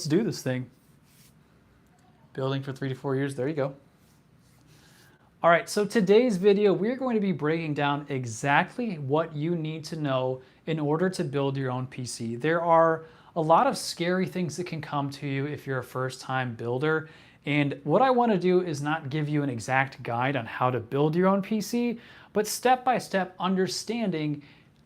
Let's do this thing. Building for 3 to 4 years, there you go. All right, so today's video, we're going to be breaking down exactly what you need to know in order to build your own PC. There are a lot of scary things that can come to you if you're a first-time builder. And what I want to do is not give you an exact guide on how to build your own PC, but step-by-step understanding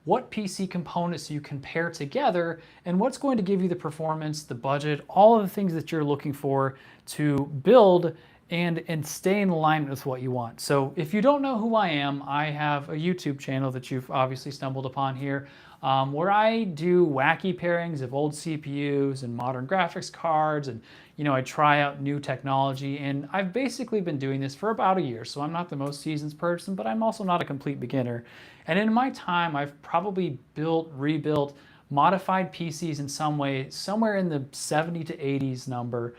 what PC components you can pair together and what's going to give you the performance, the budget, all of the things that you're looking for to build and stay in alignment with what you want. So if you don't know who I am, I have a YouTube channel that you've obviously stumbled upon here, where I do wacky pairings of old CPUs and modern graphics cards, and I try out new technology, and I've basically been doing this for about a year, so I'm not the most seasoned person, but I'm also not a complete beginner. And in my time, I've probably built, rebuilt, modified PCs in some way, somewhere in the 70 to 80s number.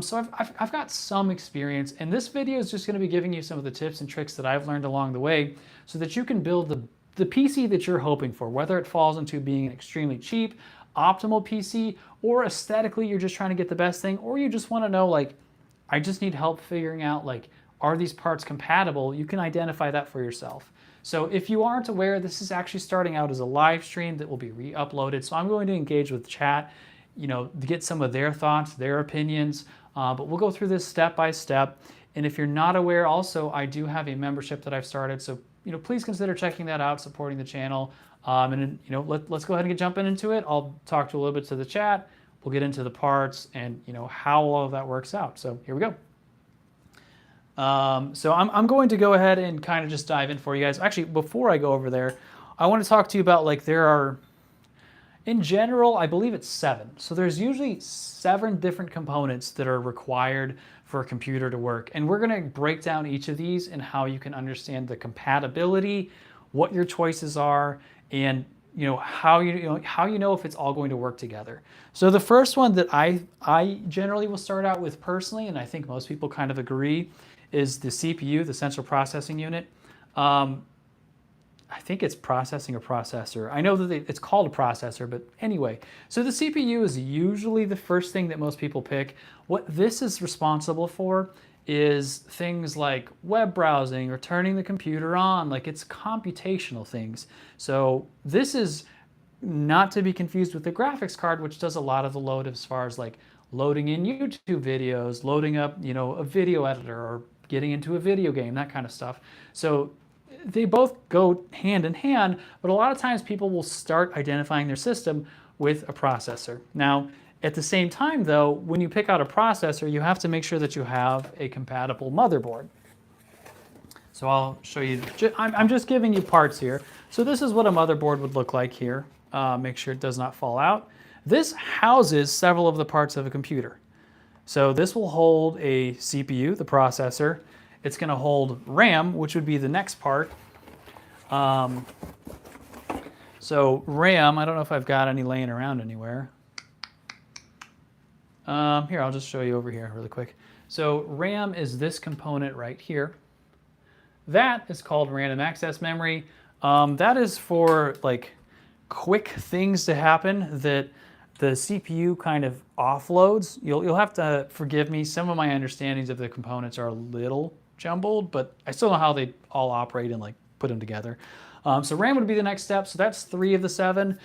So I've got some experience, and this video is just going to be giving you some of the tips and tricks that I've learned along the way so that you can build the PC that you're hoping for, whether it falls into being an extremely cheap, optimal PC, or aesthetically you're just trying to get the best thing, or you just want to know, like, I just need help figuring out, like, are these parts compatible? You can identify that for yourself. So if you aren't aware, this is actually starting out as a live stream that will be re-uploaded. So I'm going to engage with chat, to get some of their thoughts, their opinions, but we'll go through this step by step. And if you're not aware, also, I do have a membership that I've started. So, please consider checking that out, supporting the channel. Let's go ahead and get jumping into it. I'll talk to a little bit to the chat. We'll get into the parts and, how all of that works out. So here we go. So I'm going to go ahead and kind of just dive in for you guys. Actually, before I go over there, I want to talk to you about, like, there are, in general, I believe it's 7. So there's usually 7 different components that are required for a computer to work. And we're going to break down each of these and how you can understand the compatibility, what your choices are, and how you know if it's all going to work together. So the first one that I generally will start out with personally, and I think most people kind of agree, is the CPU, the central processing unit. I think it's processing or processor. I know that it's called a processor, but anyway. So the CPU is usually the first thing that most people pick. What this is responsible for is things like web browsing or turning the computer on, like, it's computational things. So this is not to be confused with the graphics card, which does a lot of the load as far as, like, loading in YouTube videos, loading up, a video editor, or getting into a video game, that kind of stuff. So they both go hand in hand, but a lot of times people will start identifying their system with a processor. Now, at the same time, though, when you pick out a processor, you have to make sure that you have a compatible motherboard. So I'll show you, I'm just giving you parts here. So this is what a motherboard would look like here. Make sure it does not fall out. This houses several of the parts of a computer. So this will hold a CPU, the processor. It's going to hold RAM, which would be the next part. So RAM, I don't know if I've got any laying around anywhere. Here, I'll just show you over here really quick. So RAM is this component right here. That is called random access memory. That is for, like, quick things to happen that the CPU kind of offloads. You'll have to forgive me. Some of my understandings of the components are a little jumbled, but I still know how they all operate and, like, put them together. So RAM would be the next step. So that's 3 of the 7.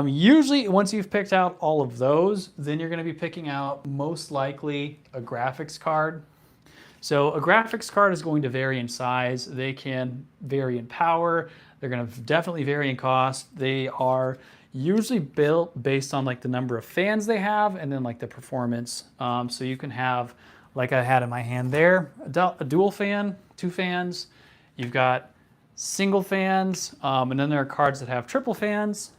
Usually, once you've picked out all of those, then you're going to be picking out, most likely, a graphics card. So a graphics card is going to vary in size. They can vary in power. They're going to definitely vary in cost. They are usually built based on, like, the number of fans they have and then, like, the performance. So you can have, like I had in my hand there, a dual fan, 2 fans. You've got single fans, and then there are cards that have triple fans.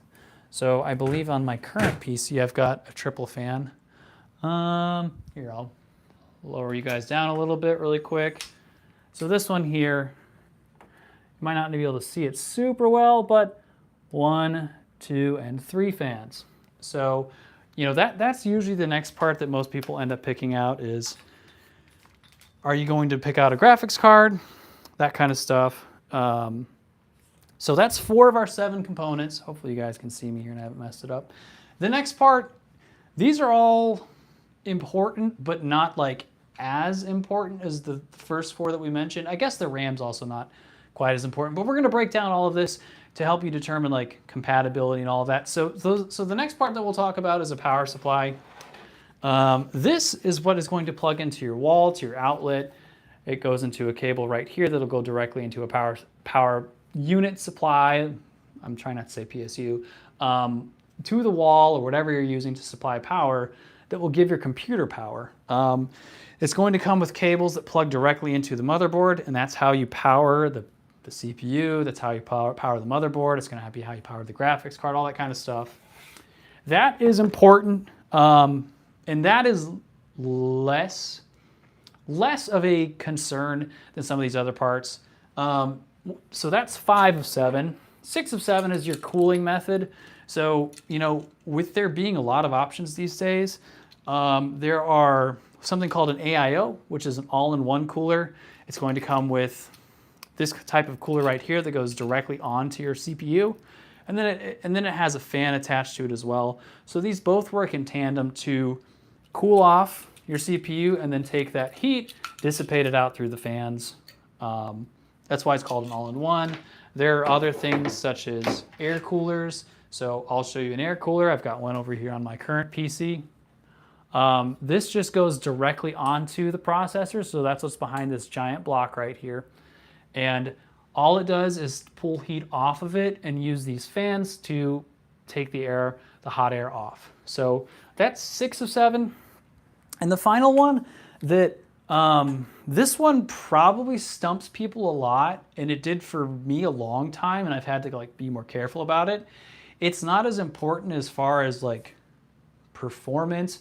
So I believe on my current PC, I've got a triple fan. Here, I'll lower you guys down a little bit really quick. So this one here, you might not be able to see it super well, but 1, 2, and 3 fans. So, that's usually the next part that most people end up picking out is, are you going to pick out a graphics card? That kind of stuff. So that's 4 of our 7 components. Hopefully you guys can see me here and I haven't messed it up. The next part, these are all important, but not like as important as the first four that we mentioned. I guess the RAM's also not quite as important, but we're going to break down all of this to help you determine like compatibility and all of that. So the next part that we'll talk about is a power supply. This is what is going to plug into your wall, to your outlet. It goes into a cable right here that'll go directly into a power unit supply. I'm trying not to say PSU, to the wall or whatever you're using to supply power that will give your computer power. It's going to come with cables that plug directly into the motherboard, and that's how you power the CPU. That's how you power the motherboard. It's going to be how you power the graphics card, all that kind of stuff. That is important, and that is less of a concern than some of these other parts. So that's 5 of 7. 6 of 7 is your cooling method. So, you know, with there being a lot of options these days, there are something called an AIO, which is an all-in-one cooler. It's going to come with this type of cooler right here that goes directly onto your CPU. And then it has a fan attached to it as well. So these both work in tandem to cool off your CPU and then take that heat, dissipate it out through the fans. That's why it's called an all-in-one. There are other things such as air coolers. So I'll show you an air cooler. I've got one over here on my current PC. This just goes directly onto the processor. So that's what's behind this giant block right here. And all it does is pull heat off of it and use these fans to take the hot air off. So that's 6 of 7. And the final one that this one probably stumps people a lot, and it did for me a long time, and I've had to like be more careful about it. It's not as important as far as like performance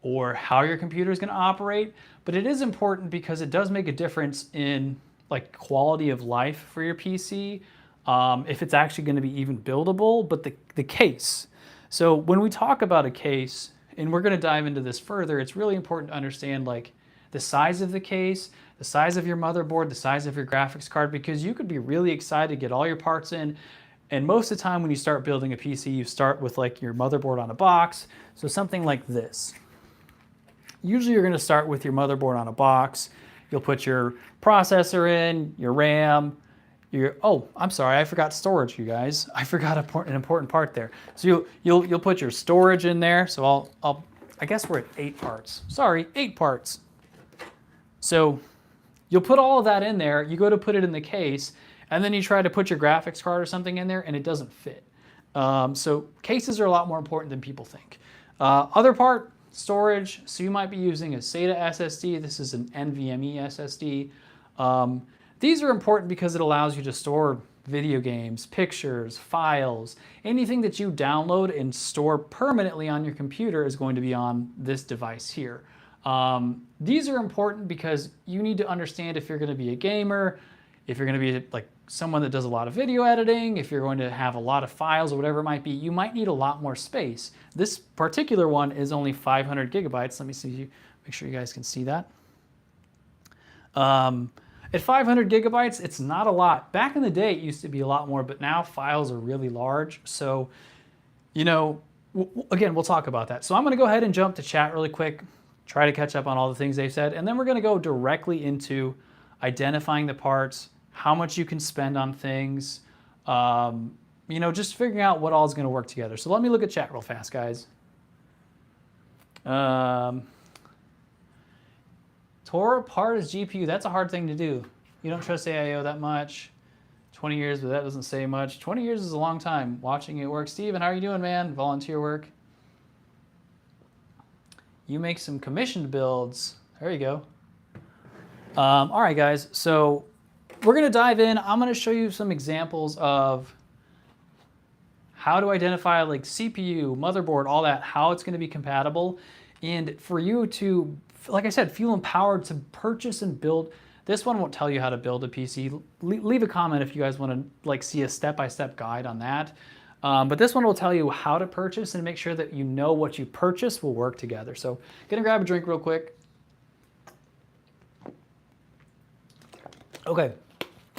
or how your computer is going to operate, but it is important because it does make a difference in like quality of life for your PC, if it's actually going to be even buildable. But the case. So when we talk about a case, and we're going to dive into this further, it's really important to understand like the size of the case, the size of your motherboard, the size of your graphics card, because you could be really excited to get all your parts in. And most of the time when you start building a PC, you start with like your motherboard on a box. So something like this. Usually you're going to start with your motherboard on a box. You'll put your processor in, your RAM, oh, I'm sorry, I forgot storage, you guys. I forgot an important part there. So you'll put your storage in there. So I guess we're at 8 parts. Sorry, 8 parts. So you'll put all of that in there. You go to put it in the case, and then you try to put your graphics card or something in there, and it doesn't fit. So cases are a lot more important than people think. Other part, storage. So you might be using a SATA SSD. This is an NVMe SSD. These are important because it allows you to store video games, pictures, files, anything that you download and store permanently on your computer is going to be on this device here. These are important because you need to understand if you're going to be a gamer, if you're going to be like someone that does a lot of video editing, if you're going to have a lot of files or whatever it might be, you might need a lot more space. This particular one is only 500 gigabytes. Let me see, make sure you guys can see that. At 500 gigabytes, it's not a lot. Back in the day, it used to be a lot more, but now files are really large. So, you know, again, we'll talk about that. So I'm going to go ahead and jump to chat really quick, try to catch up on all the things they've said, and then we're going to go directly into identifying the parts, how much you can spend on things, you know, just figuring out what all is going to work together. So let me look at chat real fast, guys. Tore apart his GPU. That's a hard thing to do. You don't trust AIO that much. 20 years, but that doesn't say much. 20 years is a long time watching it work. Steven, how are you doing, man? Volunteer work. You make some commissioned builds. There you go. All right, guys. So we're going to dive in. I'm going to show you some examples of how to identify like CPU, motherboard, all that, how it's going to be compatible. And for you to, like I said, feel empowered to purchase and build. This one won't tell you how to build a PC. Leave a comment if you guys want to like see a step-by-step guide on that. But this one will tell you how to purchase and make sure that you know what you purchase will work together. So gonna grab a drink real quick. Okay,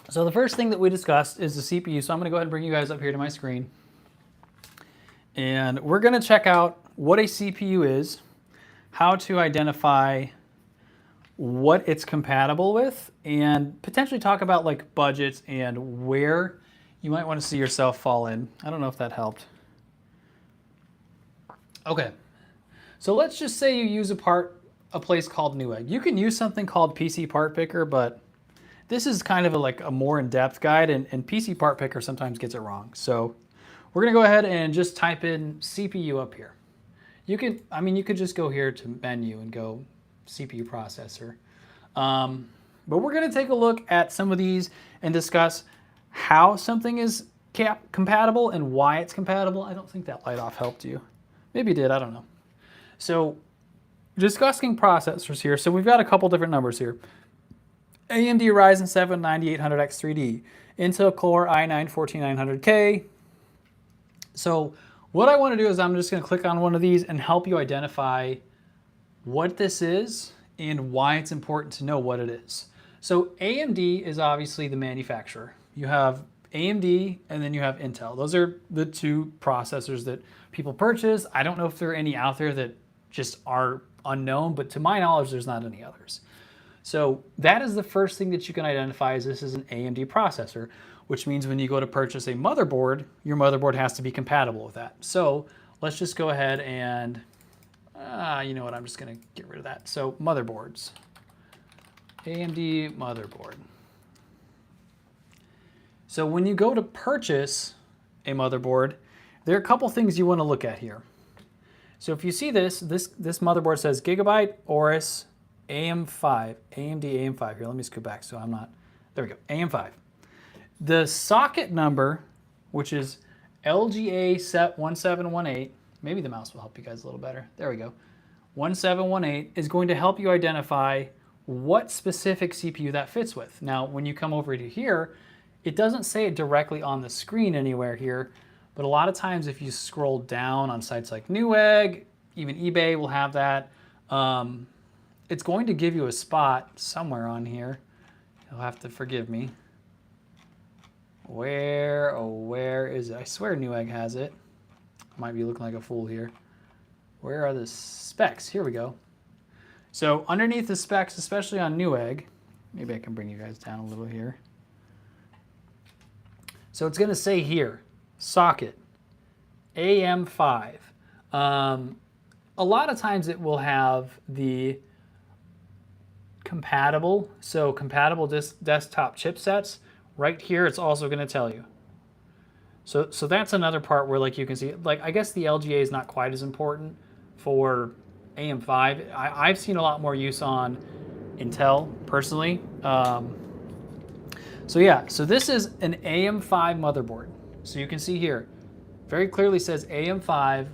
so the first thing that we discussed is the CPU. So I'm gonna go ahead and bring you guys up here to my screen. And we're gonna check out what a CPU is, how to identify what it's compatible with, and potentially talk about like budgets and where you might want to see yourself fall in. I don't know if that helped. Okay, so let's just say you use a place called Newegg. You can use something called PC Part Picker, but this is kind of like a more in-depth guide, and PC Part Picker sometimes gets it wrong. So we're gonna go ahead and just type in CPU up here. You could just go here to menu and go CPU processor. But we're gonna take a look at some of these and discuss how something is compatible and why it's compatible. I don't think that light off helped you. Maybe it did, I don't know. So discussing processors here. So we've got a couple different numbers here. AMD Ryzen 7 9800X3D, Intel Core i9-14900K. So what I want to do is I'm just going to click on one of these and help you identify what this is and why it's important to know what it is. So AMD is obviously the manufacturer. You have AMD and then you have Intel. Those are the two processors that people purchase. I don't know if there are any out there that just are unknown, but to my knowledge, there's not any others. So that is the first thing that you can identify, is this is an AMD processor, which means when you go to purchase a motherboard, your motherboard has to be compatible with that. So let's just go ahead and, you know what, I'm just gonna get rid of that. So motherboards, AMD motherboard. So when you go to purchase a motherboard, there are a couple things you wanna look at here. So if you see this motherboard says Gigabyte Aorus AM5, AMD AM5. Here, let me scoot back so I'm not, there we go, AM5. The socket number, which is LGA set 1718, maybe the mouse will help you guys a little better. There we go. 1718 is going to help you identify what specific CPU that fits with. Now, when you come over to here, it doesn't say it directly on the screen anywhere here, but a lot of times if you scroll down on sites like Newegg, even eBay will have that. It's going to give you a spot somewhere on here. You'll have to forgive me. Where is it? I swear Newegg has it. I might be looking like a fool here. Where are the specs? Here we go. So underneath the specs, especially on Newegg, maybe I can bring you guys down a little here. So it's gonna say here, socket, AM5. A lot of times it will have the compatible, so compatible desktop chipsets. Right here, it's also going to tell you. So that's another part where, like, you can see, like, I guess the LGA is not quite as important for AM5. I've seen a lot more use on Intel personally. So yeah, so this is an AM5 motherboard. So you can see here, very clearly says AM5.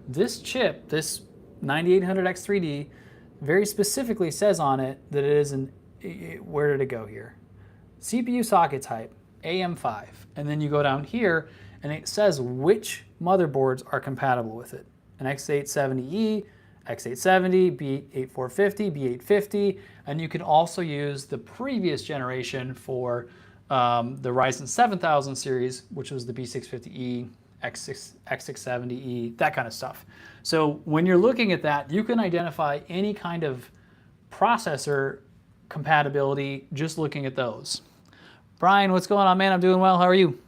This chip, this 9800X3D, very specifically says on it that it is where did it go here? CPU socket type, AM5. And then you go down here and it says which motherboards are compatible with it. An X870E, X870, B8450, B850, and you can also use the previous generation for the Ryzen 7000 series, which was the B650E, X670E, that kind of stuff. So when you're looking at that, you can identify any kind of processor compatibility just looking at those. Brian, what's going on, man? I'm doing well. How are you?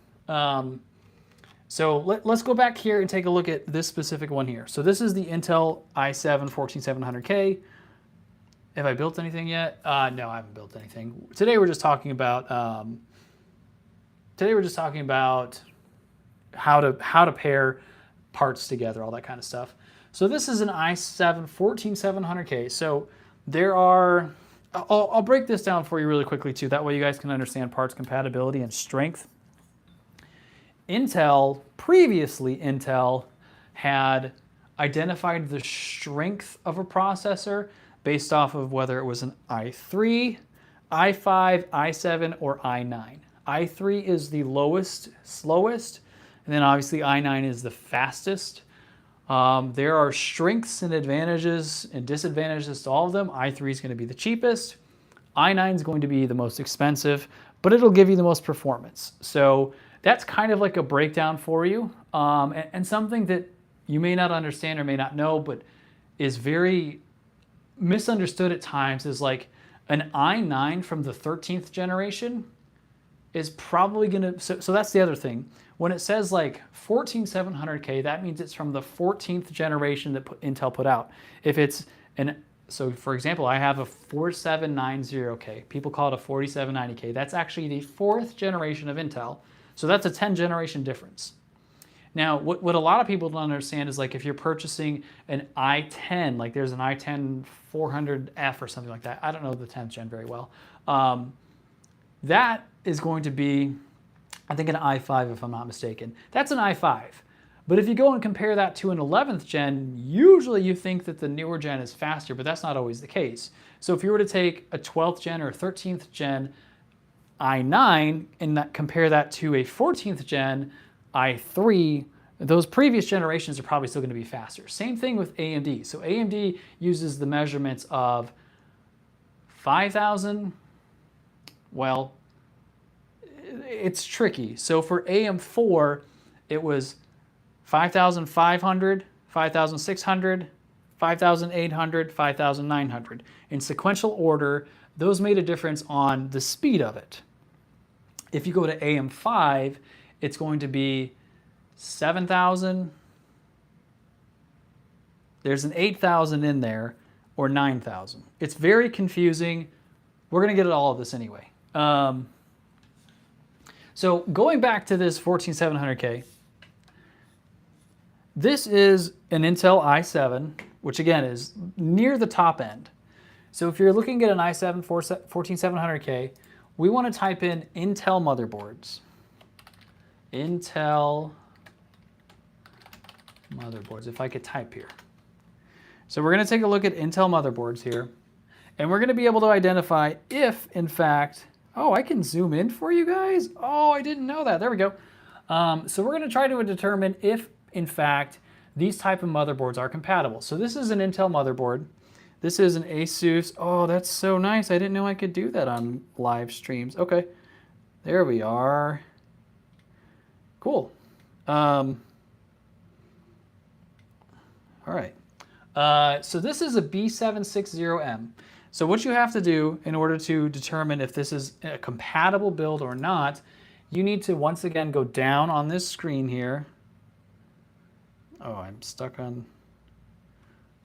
So let's go back here and take a look at this specific one here. So this is the Intel i7 14700K. Have I built anything yet? No, I haven't built anything. Today we're just talking about how to pair parts together, all that kind of stuff. So this is an i7 14700K. So there are, I'll break this down for you really quickly too. That way you guys can understand parts compatibility and strength. Previously Intel had identified the strength of a processor based off of whether it was an i3, i5, i7, or i9. i3 is the lowest, slowest, and then obviously i9 is the fastest. There are strengths and advantages and disadvantages to all of them. i3 is going to be the cheapest. i9 is going to be the most expensive, but it'll give you the most performance. So that's kind of like a breakdown for you, and something that you may not understand or may not know, but is very misunderstood at times is like an i9 from the 13th generation is probably going to, so that's the other thing. When it says like 14700K, that means it's from the 14th generation that Intel put out. If it's so for example, I have a 4790K. People call it a 4790K. That's actually the 4th generation of Intel. So that's a 10 generation difference. Now, what a lot of people don't understand is like if you're purchasing an i10, like there's an i10 400F or something like that. I don't know the 10th gen very well. That is going to be, I think, an i5 if I'm not mistaken. That's an i5. But if you go and compare that to an 11th gen, usually you think that the newer gen is faster, but that's not always the case. So if you were to take a 12th gen or 13th gen i9 and compare that to a 14th gen i3, those previous generations are probably still going to be faster. Same thing with AMD. So AMD uses the measurements of 5,000. Well, it's tricky. So for AM4, it was 5,500, 5,600, 5,800, 5,900. In sequential order, those made a difference on the speed of it. If you go to AM5, it's going to be 7,000. There's an 8,000 in there, or 9,000. It's very confusing. We're going to get at all of this anyway. So going back to this 14700K, this is an Intel i7, which again is near the top end. So if you're looking at an i7 14700K, we want to type in Intel motherboards. Intel motherboards, if I could type here. So we're going to take a look at Intel motherboards here, and we're going to be able to identify if, in fact, oh, I can zoom in for you guys? Oh, I didn't know that. There we go. So we're going to try to determine if, in fact, these type of motherboards are compatible. So this is an Intel motherboard. This is an Asus. Oh, that's so nice. I didn't know I could do that on live streams. Okay, there we are. Cool. All right. So this is a B760M. So what you have to do in order to determine if this is a compatible build or not, you need to once again go down on this screen here. Oh, I'm stuck on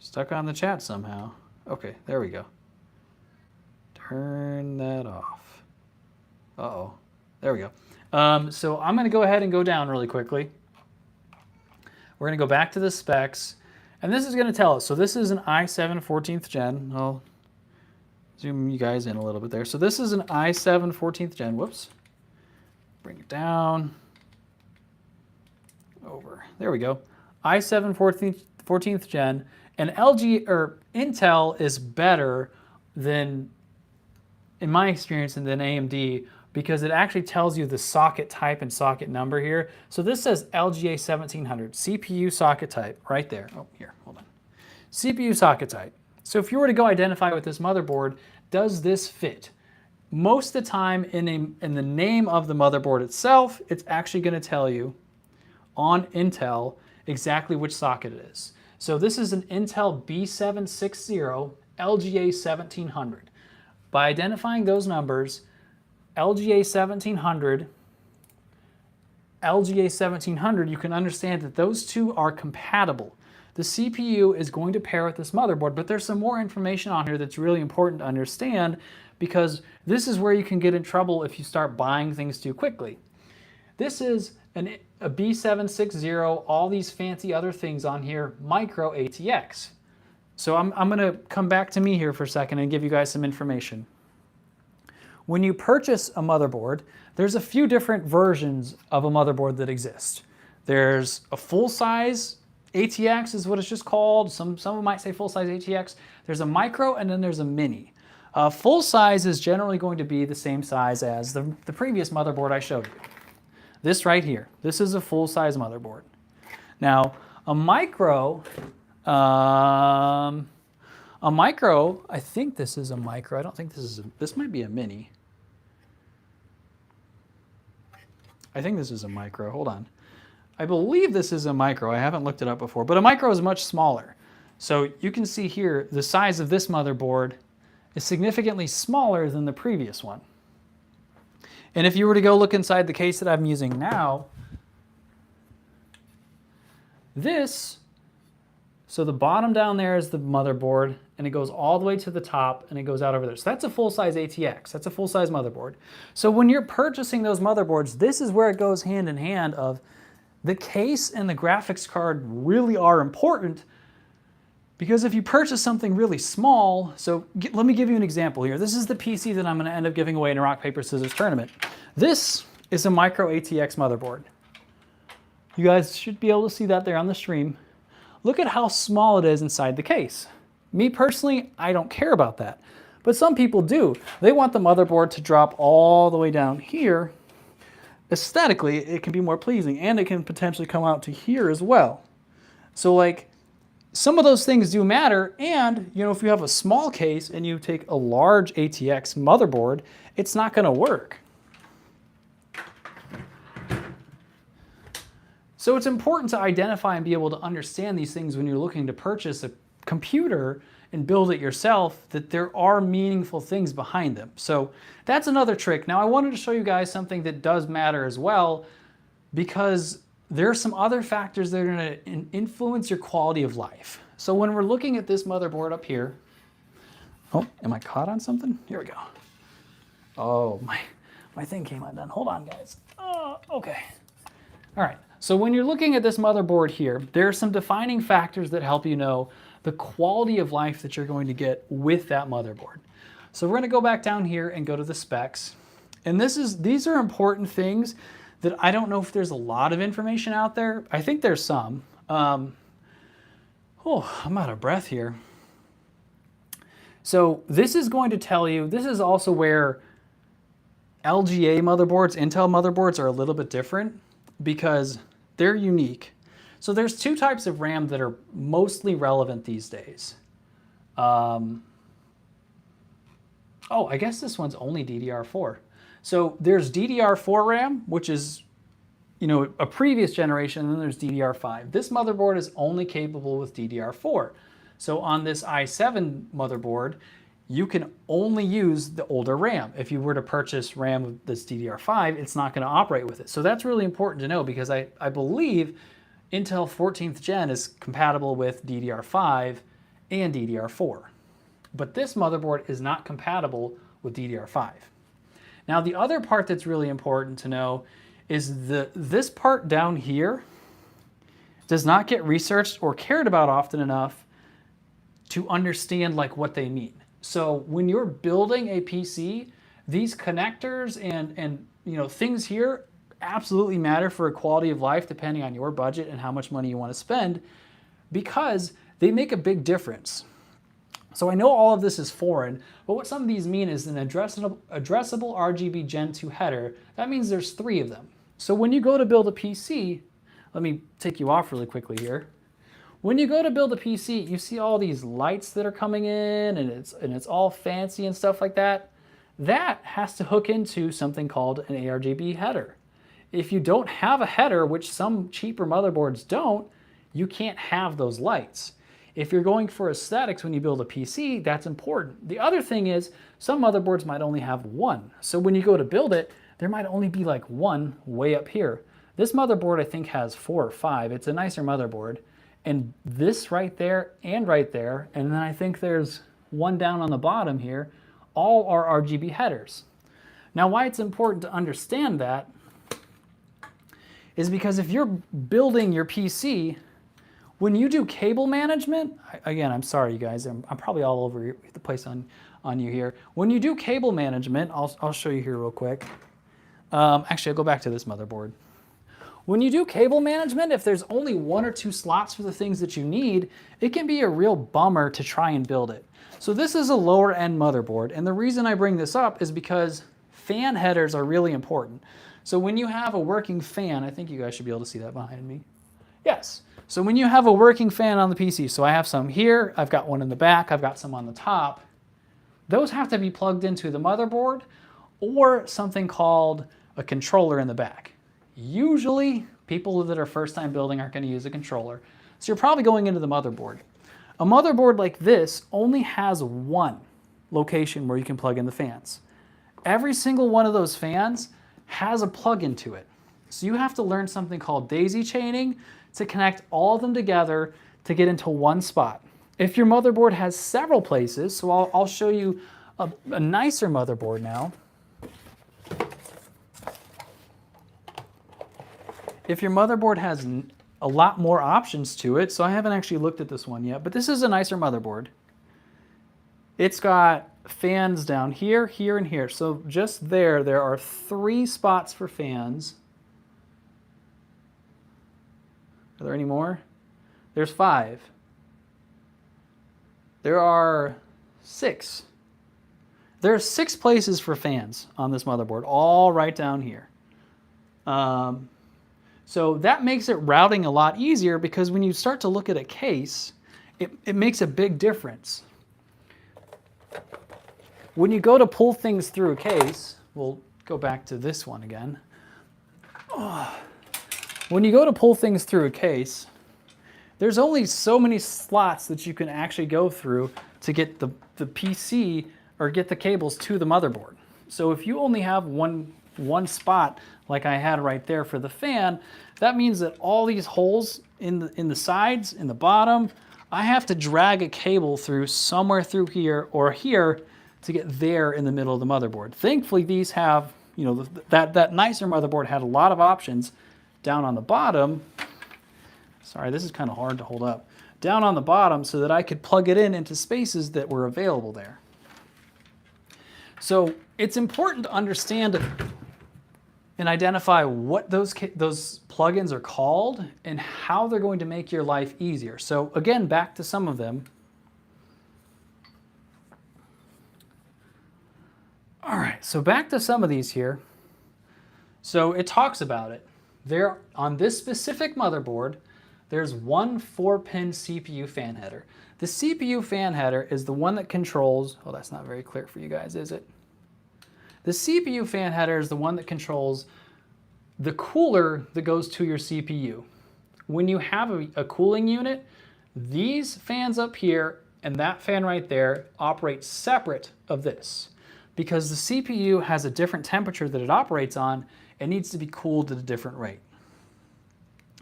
the chat somehow. Okay, there we go. Turn that off. Uh-oh. There we go. So I'm going to go ahead and go down really quickly. We're going to go back to the specs, and this is going to tell us. So this is an i7 14th gen. I'll zoom you guys in a little bit there. So this is an i7 14th gen. Whoops. Bring it down. Over. There we go. i7 14th gen. And Intel is better than, in my experience, than AMD, because it actually tells you the socket type and socket number here. So this says LGA 1700, CPU socket type, right there. Oh, here, hold on. CPU socket type. So if you were to go identify with this motherboard, does this fit? Most of the time in the name of the motherboard itself, it's actually going to tell you on Intel exactly which socket it is. So this is an Intel B760 LGA 1700. By identifying those numbers, LGA 1700, LGA 1700, you can understand that those two are compatible. The CPU is going to pair with this motherboard, but there's some more information on here that's really important to understand, because this is where you can get in trouble if you start buying things too quickly. This is a B760, all these fancy other things on here, micro ATX. So I'm going to come back to me here for a second and give you guys some information. When you purchase a motherboard, there's a few different versions of a motherboard that exist. There's a full-size ATX is what it's just called. Some might say full-size ATX. There's a micro, and then there's a mini. Full size is generally going to be the same size as the previous motherboard I showed you. This right here, this is a full-size motherboard. Now, a micro, I think this is a micro. I don't think this might be a mini. I think this is a micro. Hold on. I believe this is a micro. I haven't looked it up before, but a micro is much smaller. So you can see here, the size of this motherboard is significantly smaller than the previous one. And if you were to go look inside the case that I'm using now, so the bottom down there is the motherboard, and it goes all the way to the top, and it goes out over there. So that's a full-size ATX. That's a full-size motherboard. So when you're purchasing those motherboards, this is where it goes hand in hand of the case and the graphics card really are important, because if you purchase something really small, so let me give you an example here. This is the PC that I'm going to end up giving away in a rock, paper, scissors tournament. This is a micro ATX motherboard. You guys should be able to see that there on the stream. Look at how small it is inside the case. Me personally, I don't care about that. But some people do. They want the motherboard to drop all the way down here. Aesthetically, it can be more pleasing, and it can potentially come out to here as well. So like, some of those things do matter, and you know, if you have a small case and you take a large ATX motherboard, it's not going to work. So it's important to identify and be able to understand these things when you're looking to purchase a computer and build it yourself, that there are meaningful things behind them. So that's another trick. Now I wanted to show you guys something that does matter as well, because there are some other factors that are going to influence your quality of life. So when we're looking at this motherboard up here, oh, am I caught on something? Here we go. Oh, my thing came undone. Hold on, guys. Oh, okay. All right. So when you're looking at this motherboard here, there are some defining factors that help you know the quality of life that you're going to get with that motherboard. So we're going to go back down here and go to the specs. And these are important things that I don't know if there's a lot of information out there. I think there's some. I'm out of breath here. So this is going to tell you, this is also where LGA motherboards, Intel motherboards are a little bit different because they're unique. So there's two types of RAM that are mostly relevant these days. I guess this one's only DDR4. So there's DDR4 RAM, which is, you know, a previous generation, and then there's DDR5. This motherboard is only capable with DDR4. So on this i7 motherboard, you can only use the older RAM. If you were to purchase RAM that's DDR5, it's not going to operate with it. So that's really important to know, because I believe Intel 14th Gen is compatible with DDR5 and DDR4. But this motherboard is not compatible with DDR5. Now the other part that's really important to know is this part down here does not get researched or cared about often enough to understand like what they mean. So when you're building a PC, these connectors and you know, things here absolutely matter for a quality of life depending on your budget and how much money you want to spend, because they make a big difference. So I know all of this is foreign, but what some of these mean is an addressable RGB Gen 2 header. That means there's 3 of them. So when you go to build a PC, let me take you off really quickly here. When you go to build a PC, you see all these lights that are coming in, and it's all fancy and stuff like that. That has to hook into something called an ARGB header. If you don't have a header, which some cheaper motherboards don't, you can't have those lights. If you're going for aesthetics when you build a PC, that's important. The other thing is some motherboards might only have 1. So when you go to build it, there might only be like 1 way up here. This motherboard I think has 4 or 5. It's a nicer motherboard. And this right there, and then I think there's 1 down on the bottom here, all are RGB headers. Now why it's important to understand that is because if you're building your PC, when you do cable management, again, I'm sorry you guys, I'm probably all over the place on you here. When you do cable management, I'll show you here real quick. Actually, I'll go back to this motherboard. When you do cable management, if there's only 1 or 2 slots for the things that you need, it can be a real bummer to try and build it. So this is a lower end motherboard, and the reason I bring this up is because fan headers are really important. So when you have a working fan, I think you guys should be able to see that behind me. Yes. So when you have a working fan on the PC, so I have some here, I've got one in the back, I've got some on the top, those have to be plugged into the motherboard or something called a controller in the back. Usually, people that are first time building aren't going to use a controller, so you're probably going into the motherboard. A motherboard like this only has one location where you can plug in the fans. Every single one of those fans has a plug-in to it. So you have to learn something called daisy chaining to connect all of them together to get into one spot. If your motherboard has several places, so I'll show you a nicer motherboard now. If your motherboard has a lot more options to it, so I haven't actually looked at this one yet, but this is a nicer motherboard. It's got fans down here, here, and here. So just there are 3 spots for fans. Are there any more? There's 5. There are 6. There are 6 places for fans on this motherboard, all right down here. So that makes it routing a lot easier because when you start to look at a case, it makes a big difference. When you go to pull things through a case, we'll go back to this one again. When you go to pull things through a case, there's only so many slots that you can actually go through to get the PC or get the cables to the motherboard. So if you only have one spot like I had right there for the fan, that means that all these holes in the sides, in the bottom, I have to drag a cable through somewhere through here or here to get there in the middle of the motherboard. Thankfully, these have, you know, that nicer motherboard had a lot of options down on the bottom. Sorry, this is kind of hard to hold up. Down on the bottom so that I could plug it into spaces that were available there. So it's important to understand and identify what those plugins are called and how they're going to make your life easier. So again, back to some of them. All right, so back to some of these here. So it talks about it. There, on this specific motherboard, there's one 4-pin CPU fan header. The CPU fan header is the one that controls, oh, that's not very clear for you guys, is it? The CPU fan header is the one that controls the cooler that goes to your CPU. When you have a cooling unit, these fans up here and that fan right there operate separate of this. Because the CPU has a different temperature that it operates on, it needs to be cooled at a different rate.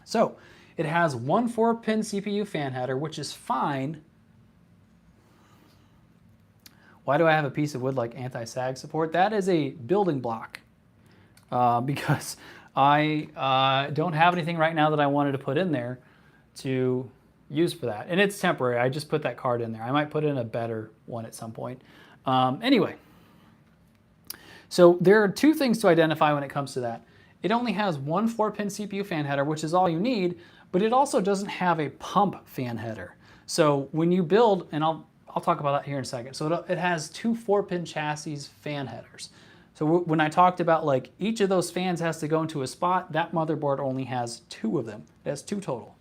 So it has one 4-pin CPU fan header, which is fine. Why do I have a piece of wood like anti-sag support? That is a building block because I don't have anything right now that I wanted to put in there to use for that. And it's temporary. I just put that card in there. I might put in a better one at some point. Anyway. So there are 2 things to identify when it comes to that. It only has one 4-pin CPU fan header, which is all you need, but it also doesn't have a pump fan header. So when you build, and I'll talk about that here in a second. So it has 2 4-pin chassis fan headers. So when I talked about like each of those fans has to go into a spot, that motherboard only has 2 of them. It has 2 total.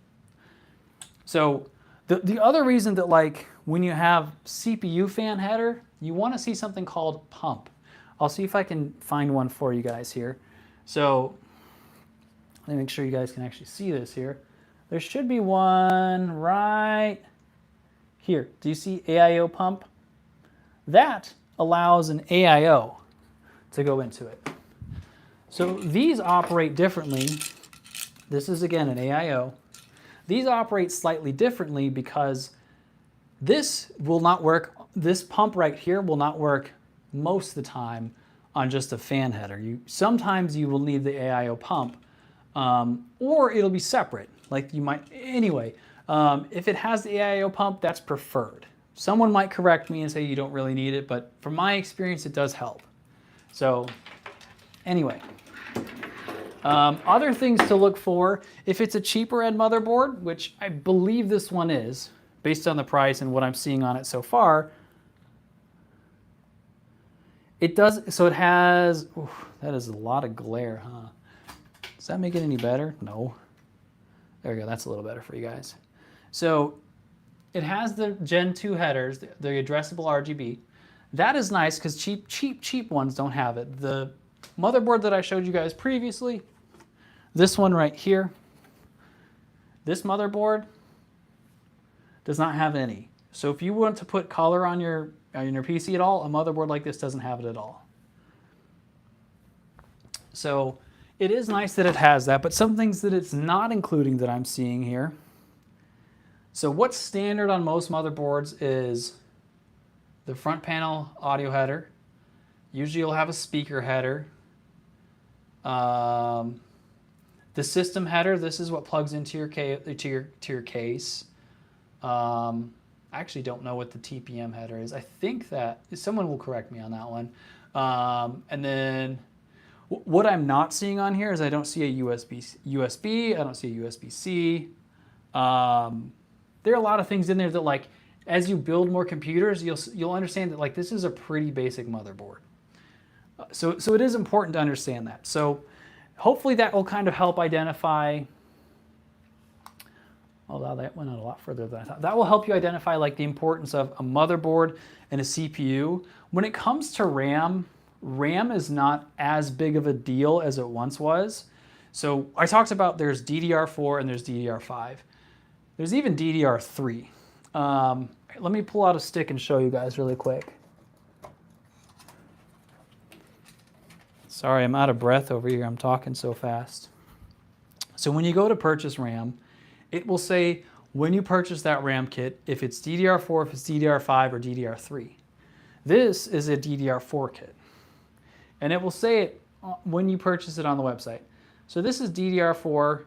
So the other reason that like when you have CPU fan header, you want to see something called pump. I'll see if I can find one for you guys here. So let me make sure you guys can actually see this here. There should be one right here. Do you see AIO pump? That allows an AIO to go into it. So these operate differently. This is again an AIO. These operate slightly differently because this will not work. This pump right here will not work most of the time on just a fan header. Sometimes you will need the AIO pump, or it'll be separate. Like you might, anyway, if it has the AIO pump, that's preferred. Someone might correct me and say you don't really need it, but from my experience, it does help. So anyway, other things to look for, if it's a cheaper end motherboard, which I believe this one is, based on the price and what I'm seeing on it so far, it does, so it has, that is a lot of glare, huh? Does that make it any better? No. There we go, that's a little better for you guys. So it has the Gen 2 headers, the addressable RGB. That is nice because cheap ones don't have it. The motherboard that I showed you guys previously, this one right here, this motherboard, does not have any. So if you want to put color on your PC at all, a motherboard like this doesn't have it at all. So it is nice that it has that, but some things that it's not including that I'm seeing here. So what's standard on most motherboards is the front panel audio header. Usually you'll have a speaker header. The system header, this is what plugs into your case. I actually don't know what the TPM header is. I think that someone will correct me on that one. And then what I'm not seeing on here is I don't see a USB. I don't see a USB-C. There are a lot of things in there that, like, as you build more computers, you'll understand that, like, this is a pretty basic motherboard. So it is important to understand that. So hopefully that will kind of help identify. Although that went out a lot further than I thought. That will help you identify, like, the importance of a motherboard and a CPU. When it comes to RAM, RAM is not as big of a deal as it once was. So I talked about there's DDR4 and there's DDR5. There's even DDR3. Let me pull out a stick and show you guys really quick. Sorry, I'm out of breath over here. I'm talking so fast. So when you go to purchase RAM, it will say when you purchase that RAM kit, if it's DDR4, if it's DDR5, or DDR3. This is a DDR4 kit. And it will say it when you purchase it on the website. So this is DDR4,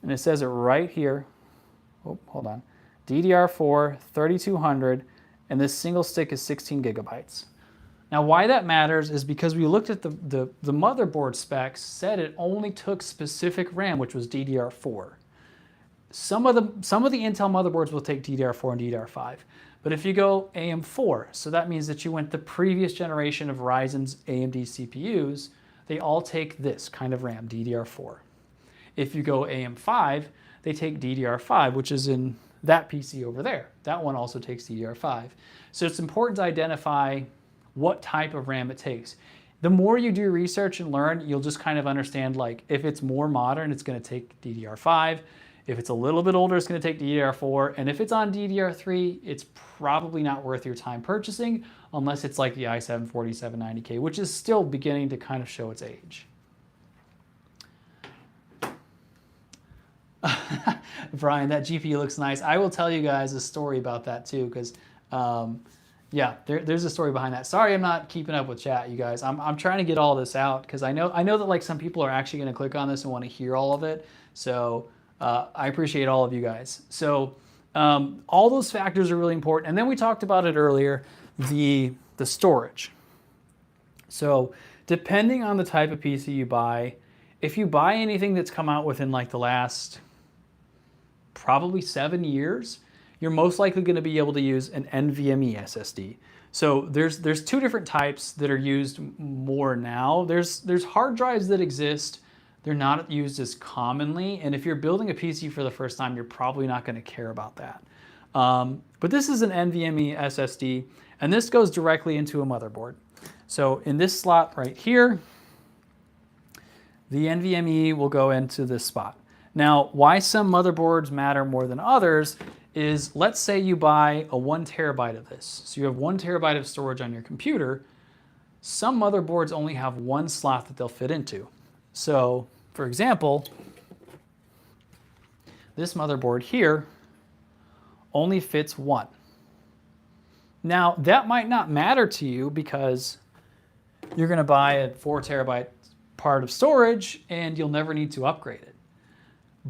and it says it right here. Oh, hold on. DDR4 3200, and this single stick is 16 gigabytes. Now, why that matters is because we looked at the motherboard specs, said it only took specific RAM, which was DDR4. Some of the Intel motherboards will take DDR4 and DDR5. But if you go AM4, so that means that you went the previous generation of Ryzen's AMD CPUs, they all take this kind of RAM, DDR4. If you go AM5, they take DDR5, which is in that PC over there. That one also takes DDR5. So it's important to identify what type of RAM it takes. The more you do research and learn, you'll just kind of understand, like, if it's more modern, it's going to take DDR5. If it's a little bit older, it's going to take DDR4. And if it's on DDR3, it's probably not worth your time purchasing unless it's like the i7-4790K, which is still beginning to kind of show its age. Brian, that GPU looks nice. I will tell you guys a story about that too, because yeah, there's a story behind that. Sorry, I'm not keeping up with chat, you guys. I'm trying to get all this out because I know that, like, some people are actually going to click on this and want to hear all of it. So I appreciate all of you guys. So all those factors are really important. And then we talked about it earlier, the storage. So depending on the type of PC you buy, if you buy anything that's come out within, like, the last probably 7 years, you're most likely going to be able to use an NVMe SSD. So there's two different types that are used more now. There's hard drives that exist. They're not used as commonly, and if you're building a PC for the first time, you're probably not going to care about that. But this is an NVMe SSD, and this goes directly into a motherboard. So in this slot right here, the NVMe will go into this spot. Now, why some motherboards matter more than others is, let's say you buy a 1 terabyte of this. So you have 1 terabyte of storage on your computer. Some motherboards only have one slot that they'll fit into. So, for example, this motherboard here only fits one. Now, that might not matter to you because you're going to buy a 4 terabyte part of storage and you'll never need to upgrade it.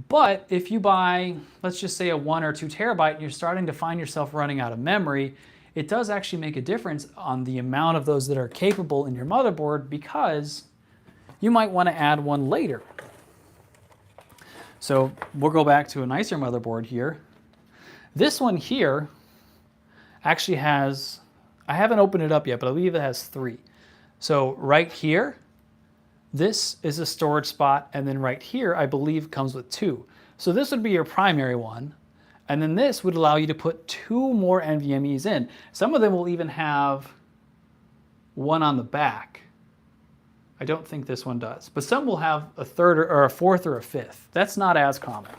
But if you buy, let's just say, a 1 or 2 terabyte and you're starting to find yourself running out of memory, it does actually make a difference on the amount of those that are capable in your motherboard, because you might want to add one later. So we'll go back to a nicer motherboard here. This one here actually has, I haven't opened it up yet, but I believe it has 3. So right here, this is a storage spot, and then right here, I believe, comes with 2. So this would be your primary one, and then this would allow you to put 2 more NVMEs in. Some of them will even have one on the back. I don't think this one does, but some will have a 3rd or a 4th or a 5th. That's not as common.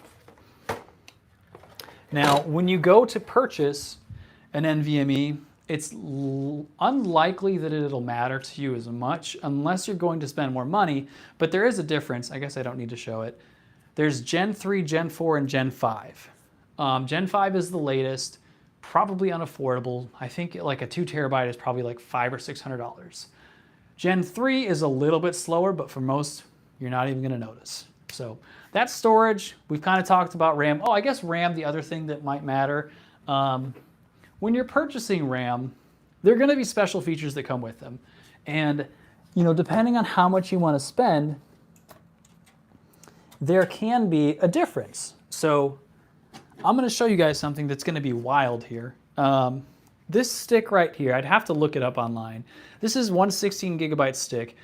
Now, when you go to purchase an NVMe, it's unlikely that it'll matter to you as much unless you're going to spend more money, but there is a difference. I guess I don't need to show it. There's Gen 3, Gen 4, and Gen 5. Gen 5 is the latest, probably unaffordable. I think like a 2 terabyte is probably like $500 or $600. Gen 3 is a little bit slower, but for most, you're not even gonna notice. So that's storage. We've kind of talked about RAM. Oh, I guess RAM, the other thing that might matter. When you're purchasing RAM, there are gonna be special features that come with them. And depending on how much you wanna spend, there can be a difference. So I'm gonna show you guys something that's gonna be wild here. This stick right here, I'd have to look it up online. This is one 16 gigabyte stick.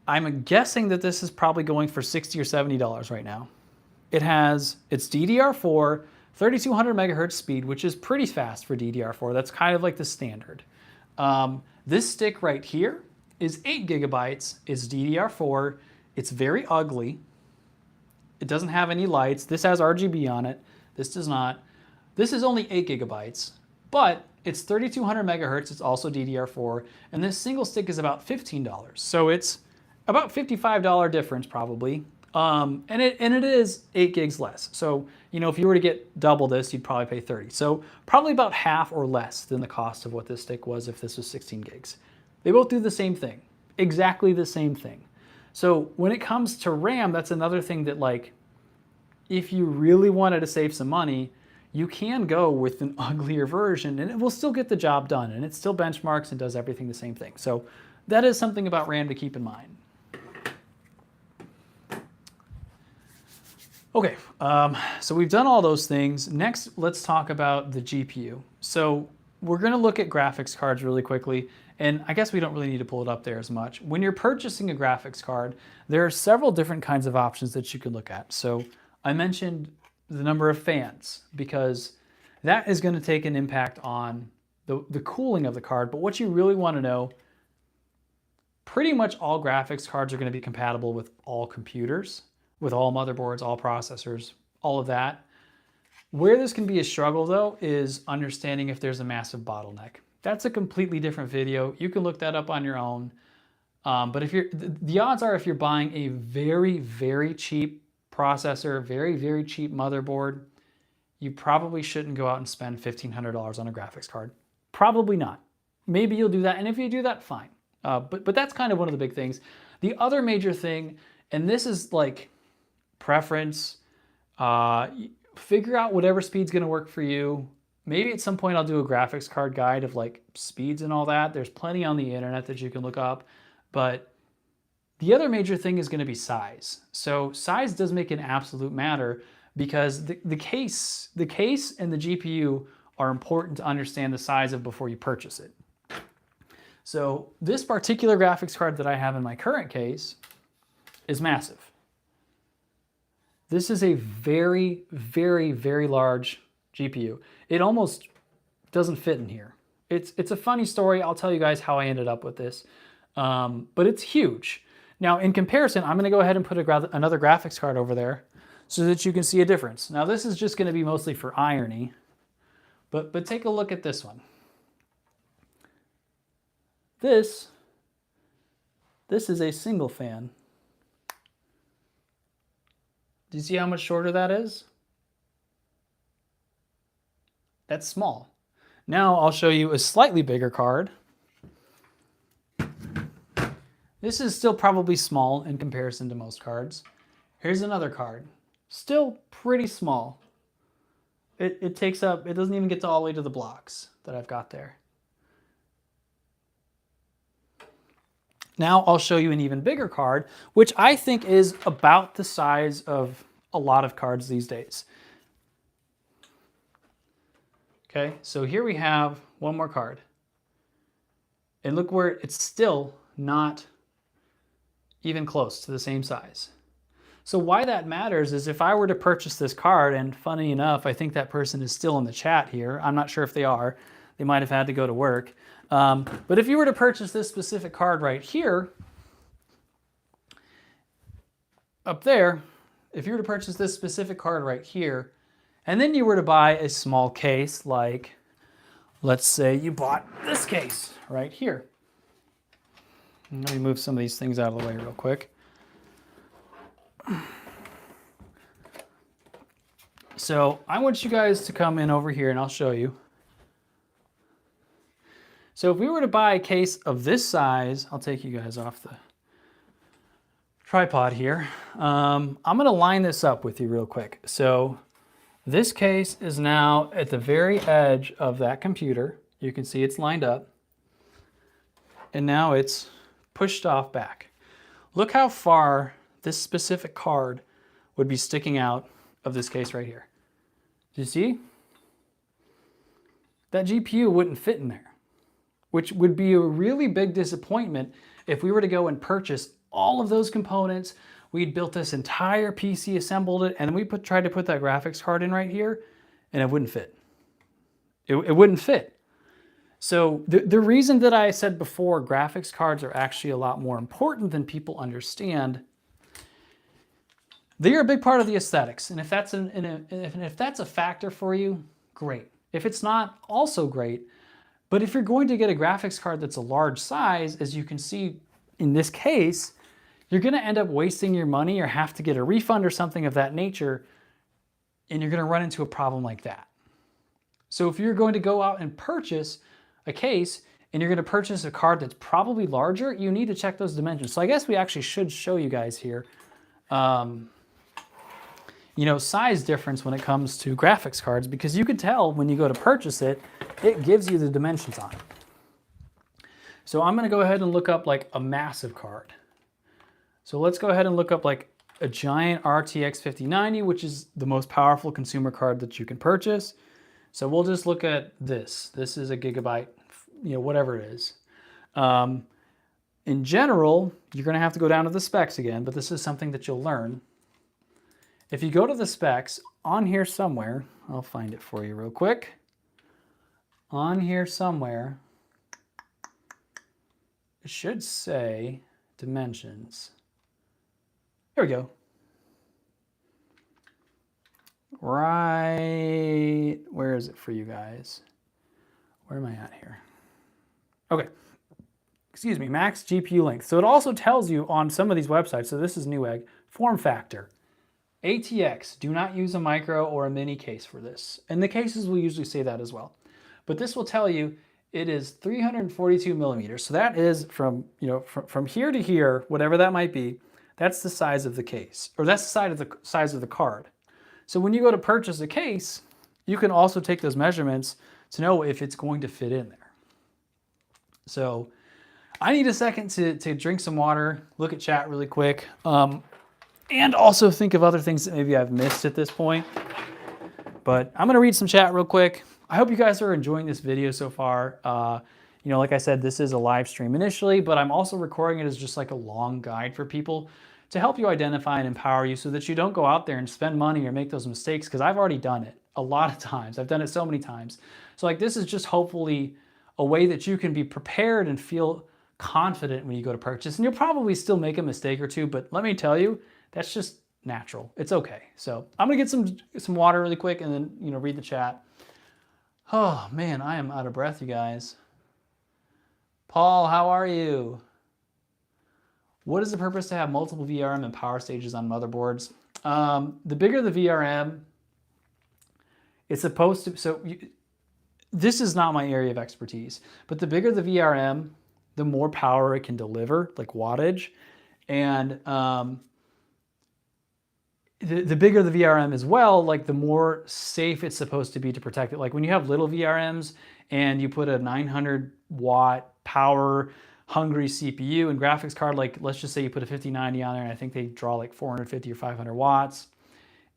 I'm guessing that this is probably going for $60 or $70 right now. It's DDR4, 3200 megahertz speed, which is pretty fast for DDR4. That's kind of like the standard. This stick right here is 8 gigabytes, it's DDR4, it's very ugly. It doesn't have any lights. This has RGB on it. This does not. This is only 8 gigabytes, but it's 3200 megahertz. It's also DDR4, and this single stick is about $15. So it's about $55 difference probably, and it is 8 gigs less. So if you were to get double this, you'd probably pay 30. So probably about half or less than the cost of what this stick was if this was 16 gigs. They both do the same thing, exactly the same thing. So when it comes to RAM, that's another thing that if you really wanted to save some money, you can go with an uglier version and it will still get the job done, and it still benchmarks and does everything the same thing. So that is something about RAM to keep in mind. Okay, so we've done all those things. Next, let's talk about the GPU. So we're gonna look at graphics cards really quickly, and I guess we don't really need to pull it up there as much. When you're purchasing a graphics card, there are several different kinds of options that you can look at. So I mentioned the number of fans because that is gonna take an impact on the cooling of the card, but what you really wanna know, pretty much all graphics cards are gonna be compatible with all computers, with all motherboards, all processors, all of that. Where this can be a struggle though is understanding if there's a massive bottleneck. That's a completely different video. You can look that up on your own. But the odds are if you're buying a very, very cheap processor, very, very cheap motherboard, you probably shouldn't go out and spend $1,500 on a graphics card. Probably not. Maybe you'll do that, and if you do that, fine. But that's kind of one of the big things. The other major thing, and this is like preference, figure out whatever speed's gonna work for you. Maybe at some point I'll do a graphics card guide of like speeds and all that. There's plenty on the internet that you can look up, but the other major thing is gonna be size. So size does make an absolute matter because the case and the GPU are important to understand the size of before you purchase it. So this particular graphics card that I have in my current case is massive. This is a very, very, very large GPU. It almost doesn't fit in here. It's a funny story. I'll tell you guys how I ended up with this, but it's huge. Now, in comparison, I'm gonna go ahead and put another graphics card over there so that you can see a difference. Now, this is just gonna be mostly for irony, but take a look at this one. This is a single fan. Do you see how much shorter that is? That's small. Now I'll show you a slightly bigger card. This is still probably small in comparison to most cards. Here's another card. Still pretty small. It takes up, it doesn't even get to all the way to the blocks that I've got there. Now I'll show you an even bigger card, which I think is about the size of a lot of cards these days. Okay, so here we have one more card. And look where it's still not even close to the same size. So why that matters is if I were to purchase this card, and funny enough, I think that person is still in the chat here. I'm not sure if they are. They might have had to go to work. But if you were to purchase this specific card right here, up there, if you were to purchase this specific card right here, And then you were to buy a small case, like, let's say you bought this case right here. Let me move some of these things out of the way real quick. So I want you guys to come in over here and I'll show you. So if we were to buy a case of this size, I'll take you guys off the tripod here. I'm gonna line this up with you real quick. So this case is now at the very edge of that computer. You can see it's lined up. And now it's pushed off back. Look how far this specific card would be sticking out of this case right here. Do you see? That GPU wouldn't fit in there, which would be a really big disappointment if we were to go and purchase all of those components. We'd built this entire PC, assembled it, and then we tried to put that graphics card in right here, and it wouldn't fit. It wouldn't fit. So the reason that I said before graphics cards are actually a lot more important than people understand, they are a big part of the aesthetics. And if that's if that's a factor for you, great. If it's not, also great. But if you're going to get a graphics card that's a large size, as you can see in this case, you're going to end up wasting your money or have to get a refund or something of that nature, and you're going to run into a problem like that. So if you're going to go out and purchase a case and you're going to purchase a card that's probably larger, you need to check those dimensions. So I guess we actually should show you guys here, you know, size difference when it comes to graphics cards, because you could tell when you go to purchase it, it gives you the dimensions on it. So I'm going to go ahead and look up like a massive card. So let's go ahead and look up like a giant RTX 5090, which is the most powerful consumer card that you can purchase. So we'll just look at this. This is a gigabyte, you know, whatever it is. In general, you're going to have to go down to the specs again, but this is something that you'll learn. If you go to the specs, on here somewhere, I'll find it for you real quick. On here somewhere, it should say dimensions. Here we go. Right, where is it for you guys? Where am I at here? Okay, excuse me, max GPU length. So it also tells you on some of these websites, so this is Newegg, form factor. ATX, do not use a micro or a mini case for this. And the cases will usually say that as well. But this will tell you it is 342 millimeters. So that is from, you know, from here to here, whatever that might be, that's the size of the case, or that's the size of the card. So when you go to purchase a case, you can also take those measurements to know if it's going to fit in there. So I need a second to drink some water, look at chat really quick, and also think of other things that maybe I've missed at this point. But I'm gonna read some chat real quick. I hope you guys are enjoying this video so far. You know, like I said, this is a live stream initially, but I'm also recording it as just like a long guide for people to help you identify and empower you so that you don't go out there and spend money or make those mistakes, because I've already done it a lot of times. I've done it so many times. So like this is just hopefully a way that you can be prepared and feel confident when you go to purchase. And you'll probably still make a mistake or two, but let me tell you, that's just natural. It's okay. So I'm gonna get some water really quick and then, you know, read the chat. Oh man, I am out of breath, you guys. Paul, how are you? What is the purpose to have multiple VRM and power stages on motherboards? The bigger the VRM, it's supposed to, so this is not my area of expertise, but the bigger the VRM, the more power it can deliver, like wattage. And the bigger the VRM as well, like the more safe it's supposed to be to protect it. Like when you have little VRMs and you put a 900 watt power hungry CPU and graphics card, like let's just say you put a 5090 on there, and I think they draw like 450 or 500 watts,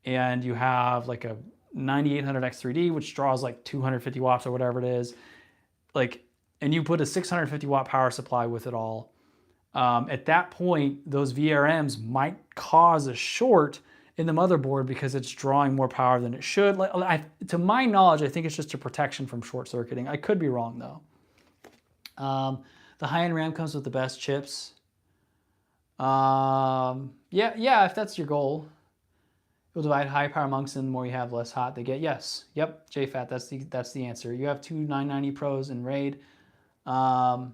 and you have like a 9800 X3D, which draws like 250 watts or whatever it is, like, and you put a 650 watt power supply with it all, at that point, those VRMs might cause a short in the motherboard because it's drawing more power than it should. To my knowledge, I think it's just a protection from short circuiting. I could be wrong though. The high-end RAM comes with the best chips. Yeah, if that's your goal. You'll divide high power amongst them, the more you have, less hot they get. Yes. Yep. JFAT, that's the answer. You have two 990 Pros in RAID. More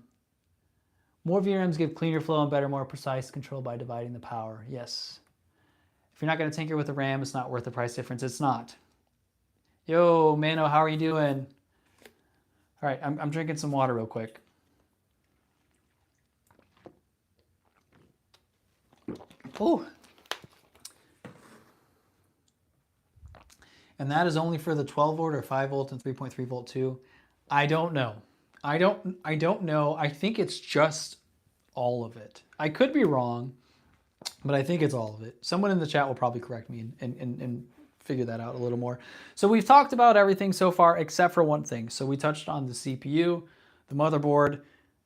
VRMs give cleaner flow and better, more precise control by dividing the power. Yes. If you're not going to tinker with the RAM, it's not worth the price difference. It's not. Yo, Mano, how are you doing? All right, I'm drinking some water real quick. Oh. And that is only for the 12 volt or 5 volt and 3.3 volt too. I don't know. I don't know. I think it's just all of it. I could be wrong, but I think it's all of it. Someone in the chat will probably correct me and figure that out a little more. So we've talked about everything so far except for one thing. So we touched on the CPU, the motherboard,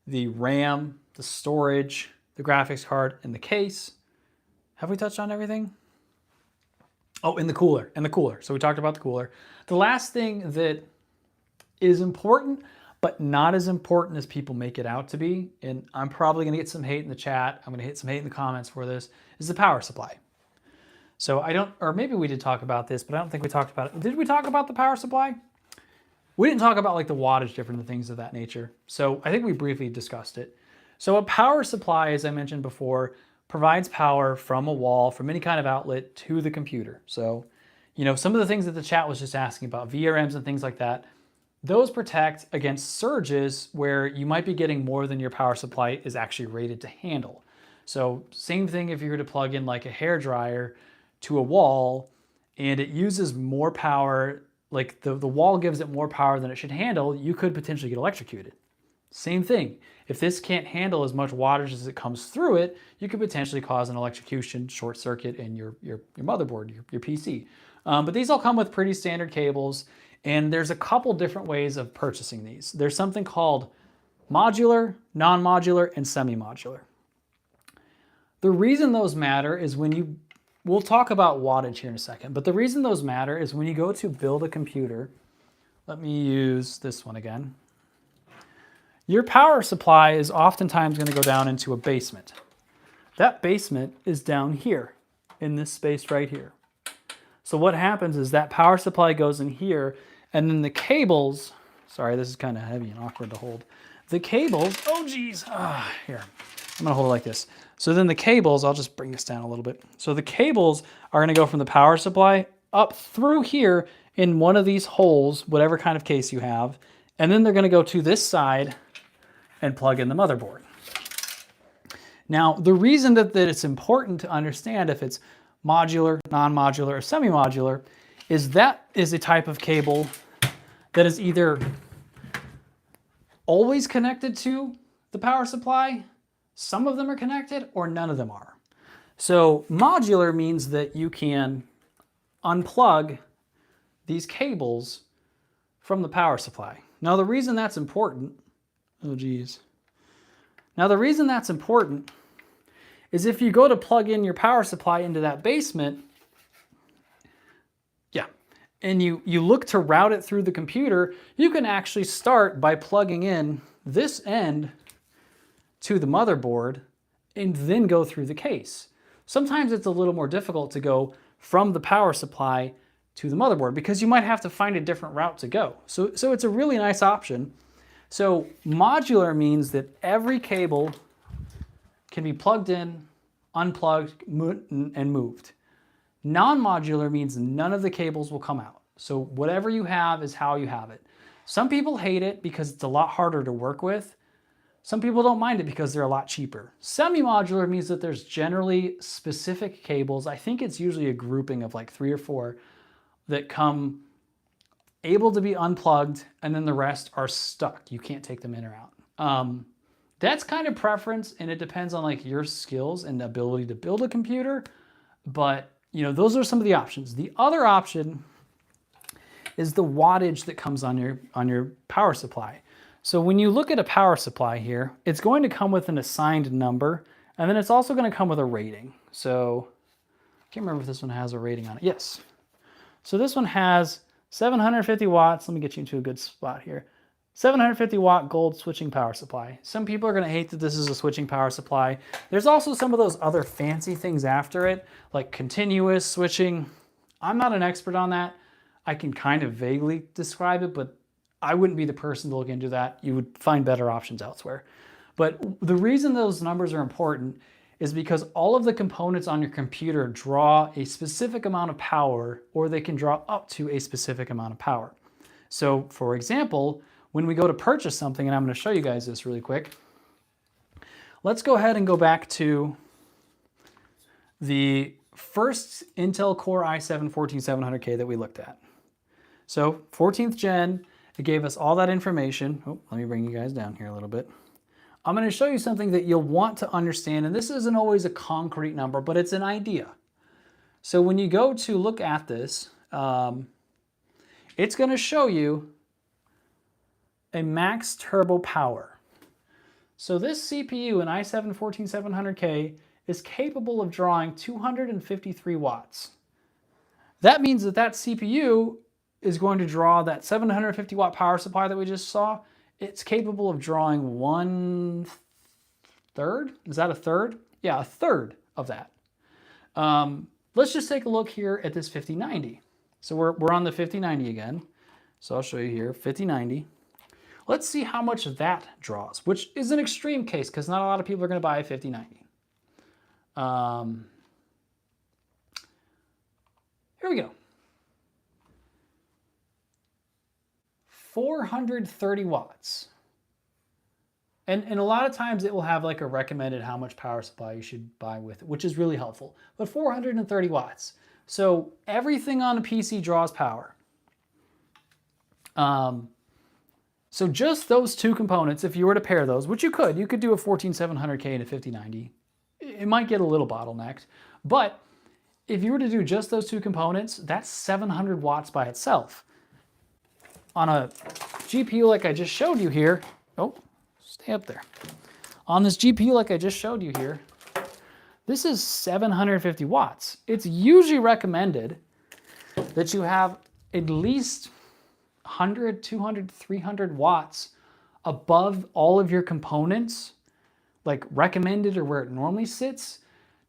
the RAM, the storage, the graphics card, and the case. Have we touched on everything? Oh, and the cooler, So we talked about the cooler. The last thing that is important, but not as important as people make it out to be, and I'm probably gonna get some hate in the chat, I'm gonna hit some hate in the comments for this, is the power supply. So or maybe we did talk about this, but I don't think we talked about it. Did we talk about the power supply? We didn't talk about like the wattage difference and things of that nature. So I think we briefly discussed it. So a power supply, as I mentioned before, provides power from a wall, from any kind of outlet to the computer. So, you know, some of the things that the chat was just asking about, VRMs and things like that, those protect against surges where you might be getting more than your power supply is actually rated to handle. So same thing if you were to plug in like a hairdryer to a wall and it uses more power, like the wall gives it more power than it should handle, you could potentially get electrocuted. Same thing. If this can't handle as much wattage as it comes through it, you could potentially cause an electrocution, short circuit in your motherboard, your PC. But these all come with pretty standard cables, and there's a couple different ways of purchasing these. There's something called modular, non-modular, and semi-modular. The reason those matter is we'll talk about wattage here in a second, but the reason those matter is when you go to build a computer, let me use this one again. Your power supply is oftentimes going to go down into a basement. That basement is down here in this space right here. So what happens is that power supply goes in here and then the cables, sorry, this is kind of heavy and awkward to hold. The cables, oh geez, here, I'm going to hold it like this. So then the cables, I'll just bring this down a little bit. So the cables are going to go from the power supply up through here in one of these holes, whatever kind of case you have, and then they're going to go to this side and plug in the motherboard. Now, the reason that it's important to understand if it's modular, non-modular, or semi-modular is that is a type of cable that is either always connected to the power supply, some of them are connected, or none of them are. So modular means that you can unplug these cables from the power supply. Now, the reason that's important, oh geez. Now the reason that's important is if you go to plug in your power supply into that basement, and you look to route it through the computer, you can actually start by plugging in this end to the motherboard and then go through the case. Sometimes it's a little more difficult to go from the power supply to the motherboard because you might have to find a different route to go. So it's a really nice option. So modular means that every cable can be plugged in, unplugged, and moved. Non-modular means none of the cables will come out. So whatever you have is how you have it. Some people hate it because it's a lot harder to work with. Some people don't mind it because they're a lot cheaper. Semi-modular means that there's generally specific cables. I think it's usually a grouping of like 3 or 4 that come able to be unplugged, and then the rest are stuck. You can't take them in or out. That's kind of preference, and it depends on like your skills and the ability to build a computer, but you know, those are some of the options. The other option is the wattage that comes on your power supply. So when you look at a power supply here, it's going to come with an assigned number, and then it's also going to come with a rating. So I can't remember if this one has a rating on it. Yes. So this one has 750 watts. Let me get you into a good spot here. 750 watt gold switching power supply. Some people are going to hate that this is a switching power supply. There's also some of those other fancy things after it, like continuous switching. I'm not an expert on that. I can kind of vaguely describe it, but I wouldn't be the person to look into that. You would find better options elsewhere. But the reason those numbers are important is because all of the components on your computer draw a specific amount of power, or they can draw up to a specific amount of power. So for example, when we go to purchase something, and I'm going to show you guys this really quick, let's go ahead and go back to the first Intel Core i7-14700K that we looked at. So 14th gen, it gave us all that information. Oh, let me bring you guys down here a little bit. I'm going to show you something that you'll want to understand, and this isn't always a concrete number, but it's an idea. So when you go to look at this, it's going to show you a max turbo power. So this CPU, an i7-14700K, is capable of drawing 253 watts. That means that that CPU is going to draw that 750 watt power supply that we just saw. It's capable of drawing 1/3. Is that a third? Yeah, a third of that. Let's just take a look here at this 5090. So we're on the 5090 again. So I'll show you here, 5090. Let's see how much that draws, which is an extreme case because not a lot of people are going to buy a 5090. Here we go. 430 watts. And a lot of times it will have like a recommended how much power supply you should buy with it, which is really helpful. But 430 watts. So everything on a PC draws power. So just those two components, if you were to pair those, which you could do a 14700K and a 5090. It might get a little bottlenecked, but if you were to do just those two components, that's 700 watts by itself. On a GPU like I just showed you here, oh, stay up there. On this GPU like I just showed you here, this is 750 watts. It's usually recommended that you have at least 100, 200, 300 watts above all of your components, like recommended or where it normally sits,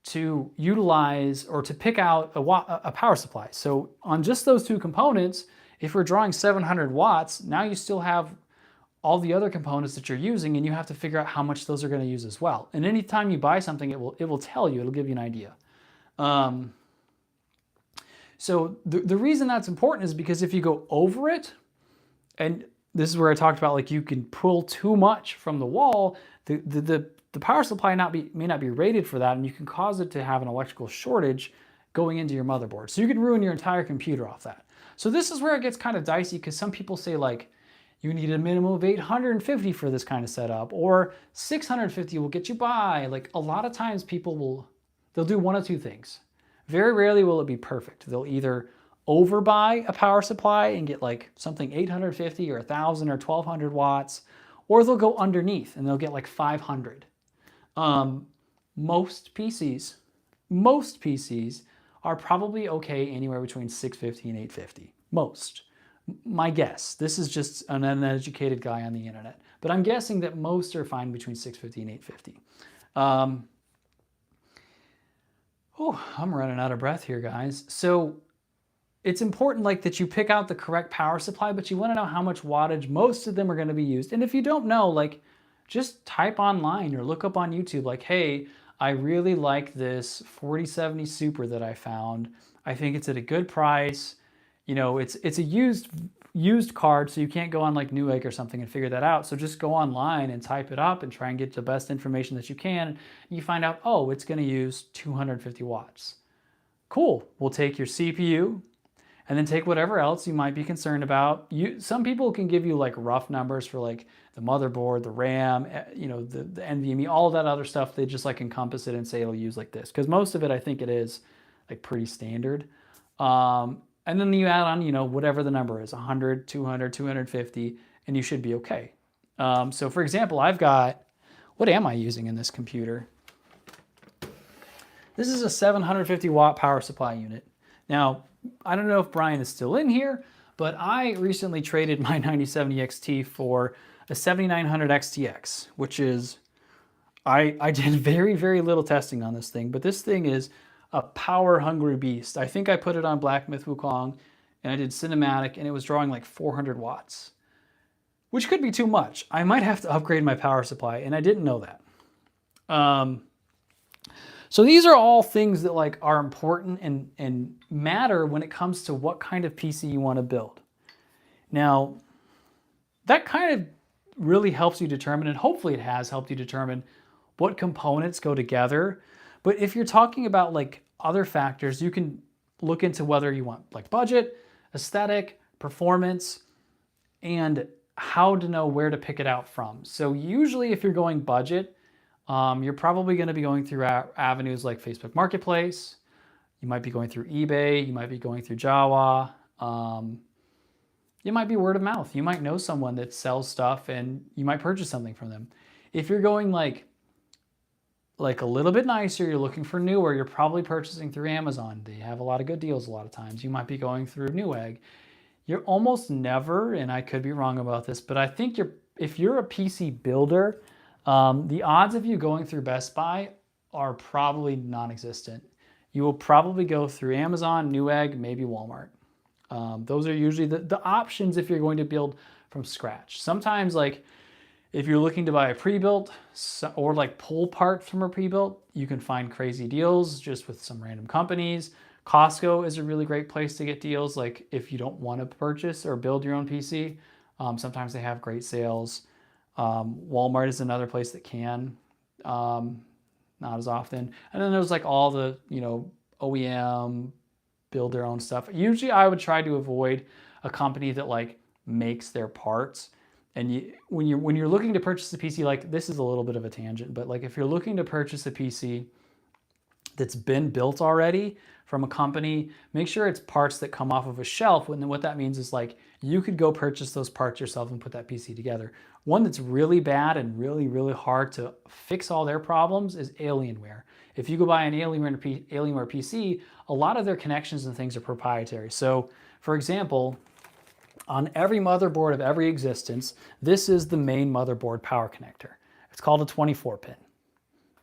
to utilize or to pick out a power supply. So on just those two components, if we're drawing 700 watts, now you still have all the other components that you're using, and you have to figure out how much those are going to use as well. And anytime you buy something, it will tell you, it'll give you an idea. So the reason that's important is because if you go over it, and this is where I talked about like you can pull too much from the wall, the power supply may not be rated for that, and you can cause it to have an electrical shortage going into your motherboard. So you could ruin your entire computer off that. So this is where it gets kind of dicey, because some people say like, you need a minimum of 850 for this kind of setup, or 650 will get you by. Like a lot of times they'll do one of two things. Very rarely will it be perfect. They'll either overbuy a power supply and get like something 850 or 1000 or 1200 watts, or they'll go underneath and they'll get like 500. Most PCs are probably okay anywhere between 650 and 850. Most. My guess. This is just an uneducated guy on the internet. But I'm guessing that most are fine between 650 and 850. I'm running out of breath here, guys. So it's important like that you pick out the correct power supply, but you want to know how much wattage most of them are going to be used. And if you don't know, like just type online or look up on YouTube like, hey, I really like this 4070 Super that I found. I think it's at a good price. You know, it's a used card, so you can't go on like Newegg or something and figure that out. So just go online and type it up and try and get the best information that you can. And you find out, oh, it's going to use 250 watts. Cool. We'll take your CPU and then take whatever else you might be concerned about. Some people can give you like rough numbers for like the motherboard, the RAM, you know, the NVMe, all of that other stuff. They just like encompass it and say it'll use like this, because most of it I think it is like pretty standard. And then you add on, you know, whatever the number is, 100, 200, 250, and you should be okay. So for example, I've got, what am I using in this computer? This is a 750 watt power supply unit. Now, I don't know if Brian is still in here, but I recently traded my 9070 XT for a 7900 XTX, which is, I did very, very little testing on this thing, but this thing is a power hungry beast. I think I put it on Black Myth Wukong and I did cinematic and it was drawing like 400 watts, which could be too much. I might have to upgrade my power supply and I didn't know that. So these are all things that like are important and matter when it comes to what kind of PC you want to build. Now, that kind of really helps you determine, and hopefully it has helped you determine what components go together. But if you're talking about like other factors, you can look into whether you want like budget, aesthetic, performance, and how to know where to pick it out from. So usually if you're going budget, you're probably going to be going through avenues like Facebook Marketplace. You might be going through eBay. You might be going through Jawa. You might be word of mouth. You might know someone that sells stuff and you might purchase something from them. If you're going like a little bit nicer, you're looking for newer, you're probably purchasing through Amazon. They have a lot of good deals a lot of times. You might be going through Newegg. You're almost never, and I could be wrong about this, but I think if you're a PC builder, the odds of you going through Best Buy are probably non-existent. You will probably go through Amazon, Newegg, maybe Walmart. Those are usually the options if you're going to build from scratch. Sometimes like if you're looking to buy a pre-built or like pull parts from a pre-built, you can find crazy deals just with some random companies. Costco is a really great place to get deals. Like if you don't want to purchase or build your own PC, sometimes they have great sales. Walmart is another place that can, not as often. And then there's like all the, OEM, build their own stuff. Usually I would try to avoid a company that like makes their parts. And when you're looking to purchase a PC, like this is a little bit of a tangent, but like if you're looking to purchase a PC that's been built already from a company, make sure it's parts that come off of a shelf. And then what that means is like you could go purchase those parts yourself and put that PC together. One that's really bad and really, really hard to fix all their problems is Alienware. If you go buy an Alienware PC, a lot of their connections and things are proprietary. So for example, on every motherboard of every existence, this is the main motherboard power connector. It's called a 24-pin.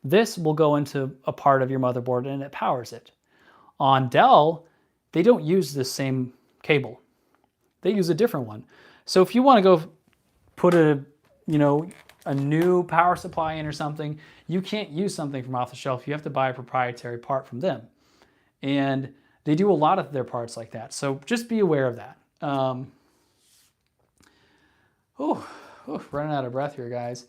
This will go into a part of your motherboard and it powers it. On Dell, they don't use this same cable. They use a different one. So if you want to go put a new power supply in or something, you can't use something from off the shelf. You have to buy a proprietary part from them. And they do a lot of their parts like that. So just be aware of that. Running out of breath here, guys.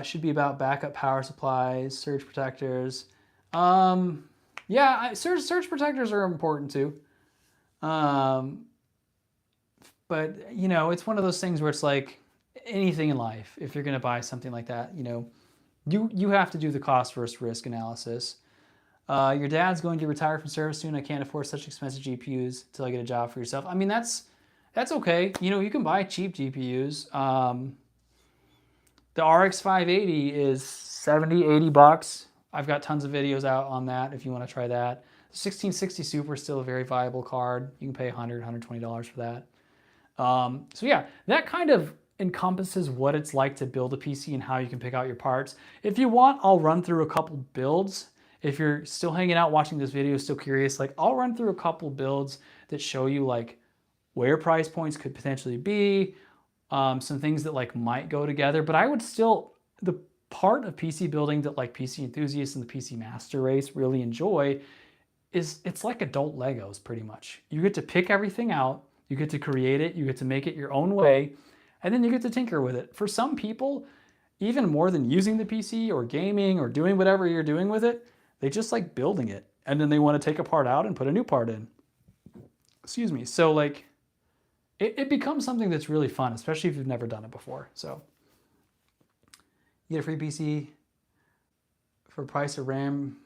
Should be about backup power supplies, surge protectors. Surge protectors are important too. But it's one of those things where it's like anything in life. If you're going to buy something like that, you have to do the cost versus risk analysis. Your dad's going to retire from service soon. I can't afford such expensive GPUs until I get a job for yourself. I mean, that's okay. You can buy cheap GPUs. The RX 580 is $70-$80. I've got tons of videos out on that if you want to try that. The 1660 Super is still a very viable card. You can pay $100, $120 for that. So yeah, that kind of encompasses what it's like to build a PC and how you can pick out your parts. If you want, I'll run through a couple builds. If you're still hanging out watching this video, still curious, like I'll run through a couple builds that show you like where price points could potentially be, some things that like might go together. But I would still, the part of PC building that like PC enthusiasts and the PC master race really enjoy is it's like adult Legos pretty much. You get to pick everything out, you get to create it, you get to make it your own way, and then you get to tinker with it. For some people, even more than using the PC or gaming or doing whatever you're doing with it, they just like building it. And then they want to take a part out and put a new part in. Excuse me. So like, it becomes something that's really fun, especially if you've never done it before. So you get a free PC for price of RAM.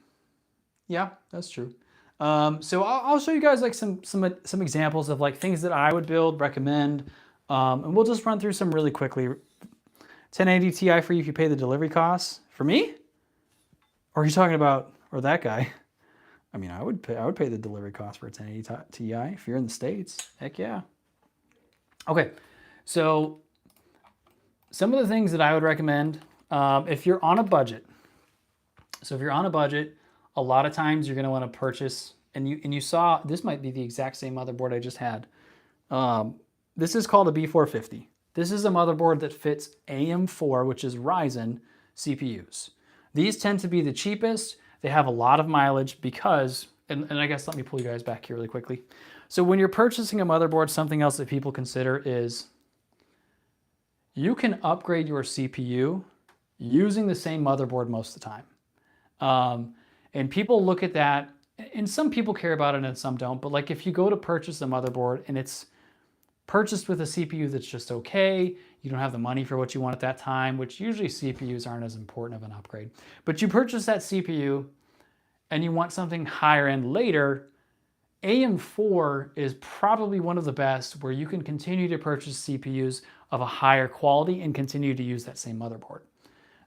Yeah, that's true. So I'll show you guys like some examples of like things that I would build, recommend, and we'll just run through some really quickly. 1080 Ti for you if you pay the delivery costs. For me? Or are you talking about, or that guy? I mean, I would pay the delivery cost for a 1080 Ti if you're in the States. Heck yeah. Okay, so some of the things that I would recommend if you're on a budget. So if you're on a budget, a lot of times you're going to want to purchase, and you saw, this might be the exact same motherboard I just had. This is called a B450. This is a motherboard that fits AM4, which is Ryzen CPUs. These tend to be the cheapest. They have a lot of mileage because, and I guess let me pull you guys back here really quickly. So when you're purchasing a motherboard, something else that people consider is you can upgrade your CPU using the same motherboard most of the time. And people look at that, and some people care about it and some don't, but like if you go to purchase a motherboard and it's purchased with a CPU that's just okay, you don't have the money for what you want at that time, which usually CPUs aren't as important of an upgrade. But you purchase that CPU and you want something higher end later, AM4 is probably one of the best where you can continue to purchase CPUs of a higher quality and continue to use that same motherboard.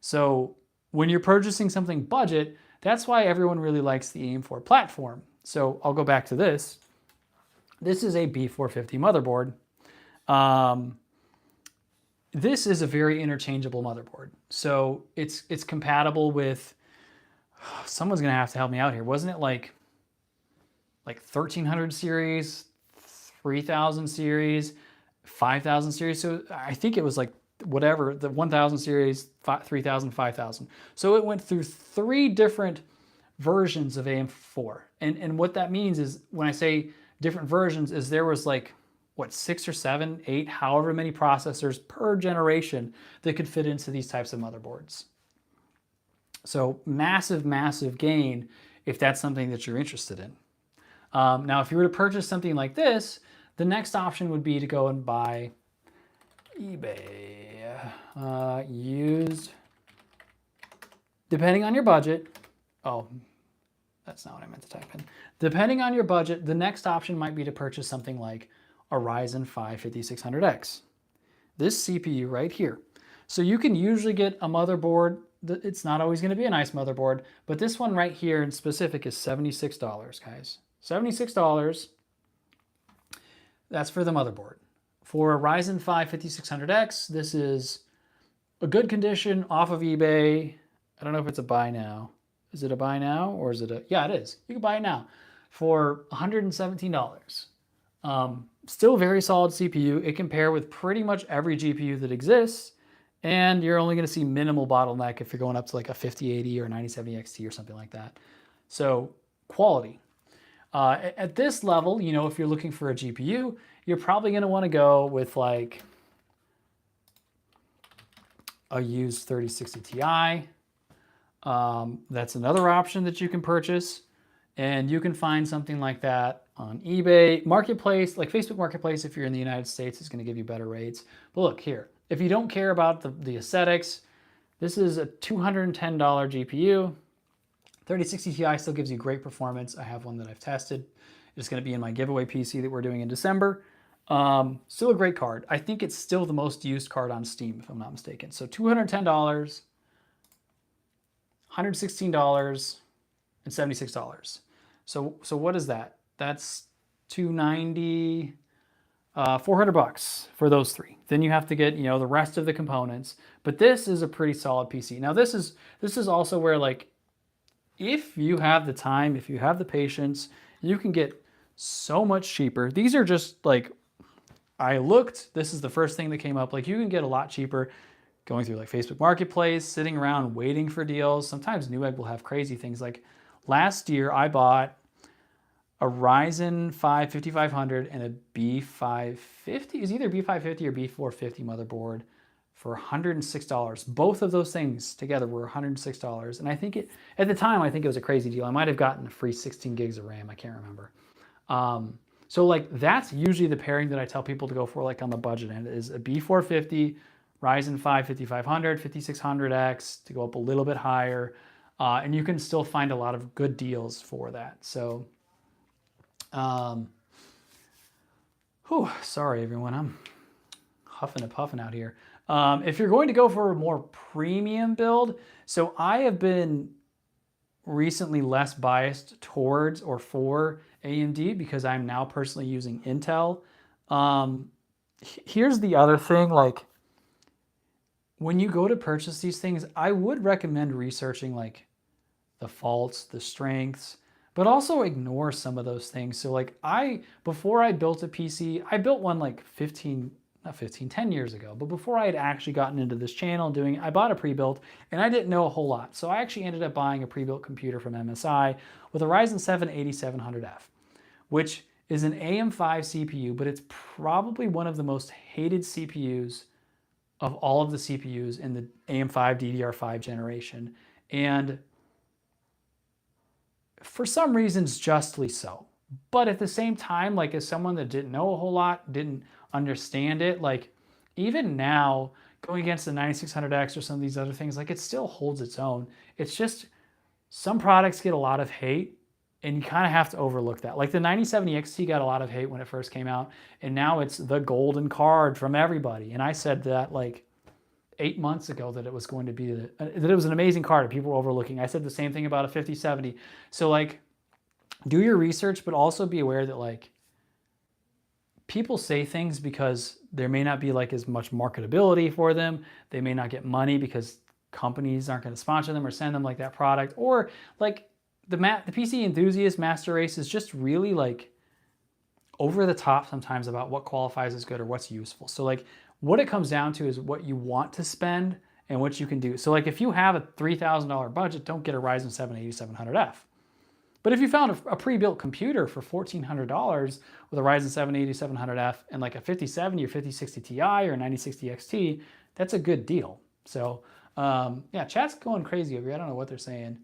So when you're purchasing something budget, that's why everyone really likes the AM4 platform. So I'll go back to this. This is a B450 motherboard. This is a very interchangeable motherboard. So it's compatible with, someone's gonna have to help me out here. Wasn't it like 1300 series, 3000 series, 5000 series? So I think it was like whatever, the 1000 series, 3000, 5000. So it went through 3 different versions of AM4. And what that means is, when I say different versions, is there was like, what, 6 or 7, 8, however many processors per generation that could fit into these types of motherboards. So massive, massive gain if that's something that you're interested in. Now, if you were to purchase something like this, the next option would be to go and buy eBay, used, depending on your budget. Oh, that's not what I meant to type in. Depending on your budget, the next option might be to purchase something like a Ryzen 5 5600X. This CPU right here. So you can usually get a motherboard. It's not always going to be a nice motherboard, but this one right here in specific is $76, guys. $76. That's for the motherboard. For a Ryzen 5 5600X, this is a good condition off of eBay. I don't know if it's a buy now. Is it a buy now or is it a, yeah, it is. You can buy it now for $117. Still a very solid CPU. It can pair with pretty much every GPU that exists, and you're only going to see minimal bottleneck if you're going up to like a 5080 or 9070 XT or something like that. So quality. At this level, you know, if you're looking for a GPU, you're probably going to want to go with like a used 3060 Ti. That's another option that you can purchase, and you can find something like that on eBay, Marketplace, like Facebook Marketplace. If you're in the United States, it's going to give you better rates. But look here, if you don't care about the aesthetics, this is a $210 GPU. 3060 Ti still gives you great performance. I have one that I've tested. It's going to be in my giveaway PC that we're doing in December. Still a great card. I think it's still the most used card on Steam, if I'm not mistaken. So $210, $116, and $76. So what is that? That's $290, $400 for those 3. Then you have to get, you know, the rest of the components. But this is a pretty solid PC. Now this is also where, like, if you have the time, if you have the patience, you can get so much cheaper. These are just like, I looked, this is the first thing that came up. Like, you can get a lot cheaper going through like Facebook Marketplace, sitting around waiting for deals. Sometimes Newegg will have crazy things. Like last year I bought a Ryzen 5 5500 and a B550. It was either B550 or B450 motherboard for $106. Both of those things together were $106. And I think at the time, I think it was a crazy deal. I might have gotten a free 16 gigs of RAM. I can't remember. So like, that's usually the pairing that I tell people to go for, like on the budget end, is a B450, Ryzen 5 5500, 5600X to go up a little bit higher. And you can still find a lot of good deals for that. So, sorry everyone, I'm huffing and puffing out here. If you're going to go for a more premium build, so I have been recently less biased towards or for AMD because I'm now personally using Intel. Here's the other thing, like when you go to purchase these things, I would recommend researching like the faults, the strengths, but also ignore some of those things. So like before I built a PC, I built one like 10 years ago, but before I had actually gotten into this channel I bought a pre-built and I didn't know a whole lot. So I actually ended up buying a pre-built computer from MSI with a Ryzen 7 8700F, which is an AM5 CPU, but it's probably one of the most hated CPUs of all of the CPUs in the AM5 DDR5 generation. And for some reasons, justly so. But at the same time, like as someone that didn't know a whole lot, didn't understand it, like even now going against the 9600X or some of these other things, like it still holds its own. It's just some products get a lot of hate and you kind of have to overlook that. Like the 9070 XT got a lot of hate when it first came out, and now it's the golden card from everybody. And I said that like 8 months ago that it was going to be that it was an amazing card. People were overlooking. I said the same thing about a 5070. So like, do your research, but also be aware that like people say things because there may not be like as much marketability for them. They may not get money because companies aren't going to sponsor them or send them like that product, or like the PC enthusiast master race is just really like over the top sometimes about what qualifies as good or what's useful. So like what it comes down to is what you want to spend and what you can do. So like if you have a $3,000 budget, don't get a Ryzen 7 8700F. But if you found a pre-built computer for $1,400 with a Ryzen 7 8700F and like a 5070 or 5060 Ti or 9060 XT, that's a good deal. So yeah, chat's going crazy over here. I don't know what they're saying.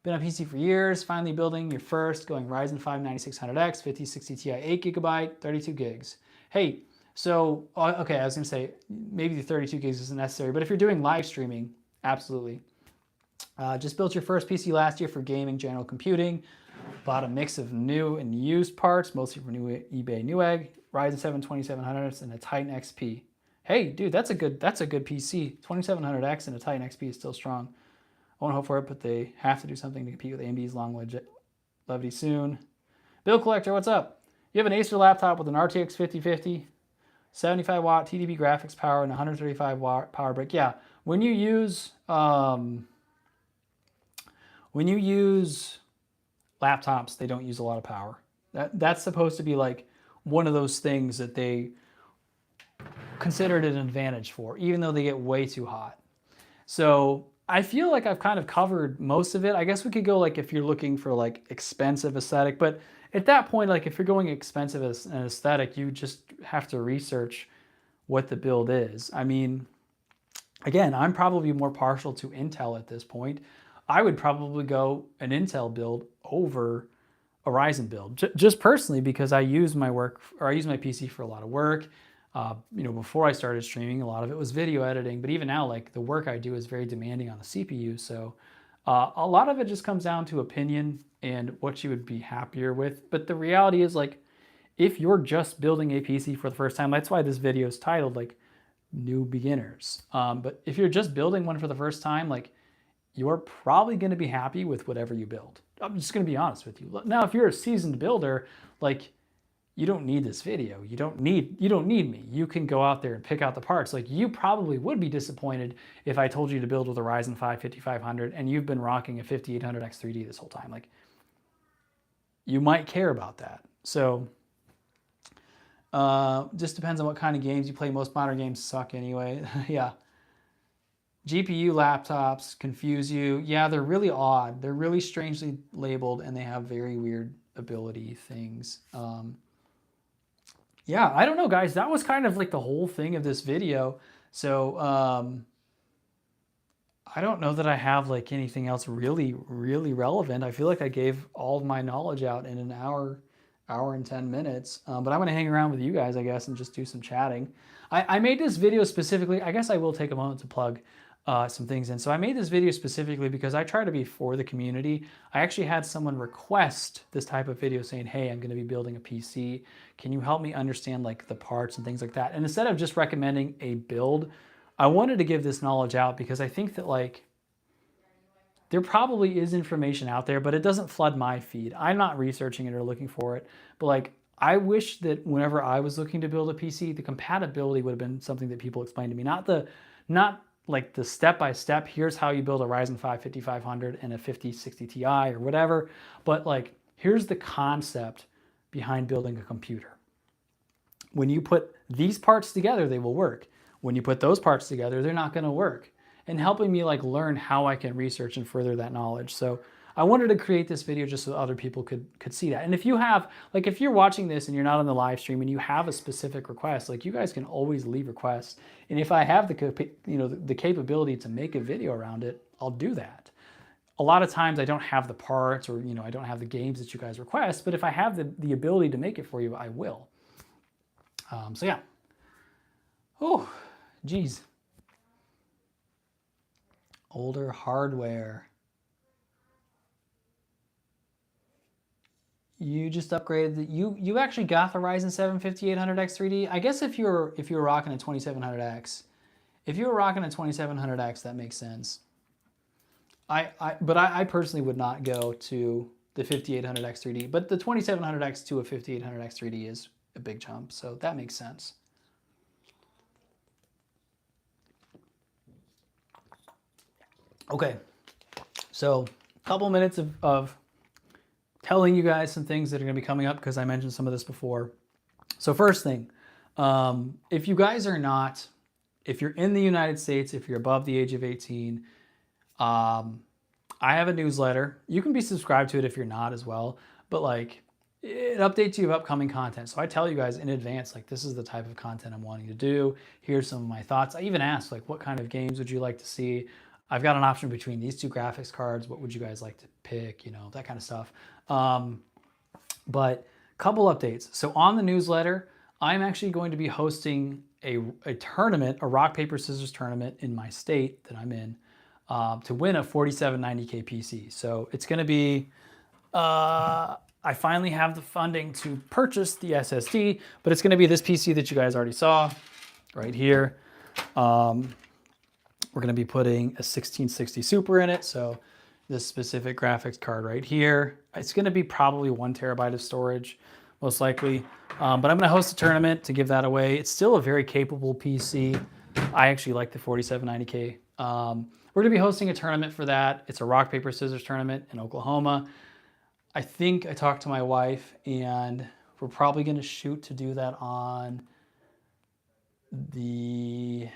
Been on PC for years, finally building your first, going Ryzen 5 9600X, 5060 Ti 8 GB, 32 gigs. Hey, so, okay, I was gonna say, maybe the 32 gigs isn't necessary, but if you're doing live streaming, absolutely. Just built your first PC last year for gaming, general computing. Bought a mix of new and used parts, mostly for new eBay Newegg, Ryzen 7 2700X, and a Titan XP. Hey, dude, that's a good PC. 2700X and a Titan XP is still strong. I won't hope for it, but they have to do something to compete with AMD's longevity soon. Bill Collector, what's up? You have an Acer laptop with an RTX 5050, 75 watt TDP graphics power, and 135 watt power brick. Yeah, when you use laptops, they don't use a lot of power. That's supposed to be like one of those things that they considered an advantage for, even though they get way too hot. So I feel like I've kind of covered most of it. I guess we could go like if you're looking for like expensive aesthetic, but at that point, like if you're going expensive as an aesthetic, you just have to research what the build is. I mean, again, I'm probably more partial to Intel at this point. I would probably go an Intel build over a Ryzen build, just personally because I use my PC for a lot of work. Before I started streaming, a lot of it was video editing, but even now, like the work I do is very demanding on the CPU. So a lot of it just comes down to opinion and what you would be happier with. But the reality is like, if you're just building a PC for the first time, that's why this video is titled like New Beginners. But if you're just building one for the first time, like you're probably going to be happy with whatever you build. I'm just going to be honest with you. Now, if you're a seasoned builder, like you don't need this video. You don't need me. You can go out there and pick out the parts. Like you probably would be disappointed if I told you to build with a Ryzen 5 5500 and you've been rocking a 5800X 3D this whole time. Like you might care about that. So just depends on what kind of games you play. Most modern games suck anyway. Yeah. GPU laptops confuse you. Yeah, they're really odd. They're really strangely labeled and they have very weird ability things. Yeah, I don't know, guys. That was kind of like the whole thing of this video. So I don't know that I have like anything else really relevant. I feel like I gave all of my knowledge out in an hour and 10 minutes. But I'm going to hang around with you guys, I guess, and just do some chatting. I made this video specifically. I guess I will take a moment to plug some things in. So I made this video specifically because I try to be for the community. I actually had someone request this type of video saying, hey, I'm going to be building a PC. Can you help me understand like the parts and things like that? And instead of just recommending a build, I wanted to give this knowledge out because I think that like there probably is information out there, but it doesn't flood my feed. I'm not researching it or looking for it. But like I wish that whenever I was looking to build a PC, the compatibility would have been something that people explained to me, not like the step-by-step, here's how you build a Ryzen 5 5500 and a 5060 Ti or whatever, but like here's the concept behind building a computer. When you put these parts together, they will work. When you put those parts together, they're not going to work. And helping me like learn how I can research and further that knowledge. So I wanted to create this video just so other people could see that. And if you have, like if you're watching this and you're not on the live stream and you have a specific request, like you guys can always leave requests. And if I have the capability to make a video around it, I'll do that. A lot of times I don't have the parts or I don't have the games that you guys request, but if I have the ability to make it for you, I will. So yeah. Oh, geez. Older hardware. You just upgraded the, you actually got the Ryzen 7 5800X 3D. I guess if you're rocking a 2700X, if you were rocking a 2700X, that makes sense. But I personally would not go to the 5800X 3D, but the 2700X to a 5800X 3D is a big jump, so that makes sense. Okay, so a couple minutes of telling you guys some things that are going to be coming up because I mentioned some of this before. So first thing, if you guys are not, if you're in the United States, if you're above the age of 18, I have a newsletter. You can be subscribed to it if you're not as well, but like it updates you of upcoming content. So I tell you guys in advance, like this is the type of content I'm wanting to do. Here's some of my thoughts. I even asked like, what kind of games would you like to see? I've got an option between these two graphics cards. What would you guys like to pick? That kind of stuff. But a couple updates. So on the newsletter, I'm actually going to be hosting a tournament, a rock, paper, scissors tournament in my state that I'm in to win a 4790K PC. So it's going to be, I finally have the funding to purchase the SSD, but it's going to be this PC that you guys already saw right here. We're going to be putting a 1660 Super in it. So this specific graphics card right here, it's going to be probably 1 terabyte of storage, most likely. But I'm going to host a tournament to give that away. It's still a very capable PC. I actually like the 4790K. We're going to be hosting a tournament for that. It's a rock, paper, scissors tournament in Oklahoma. I think I talked to my wife and we're probably going to shoot to do that on the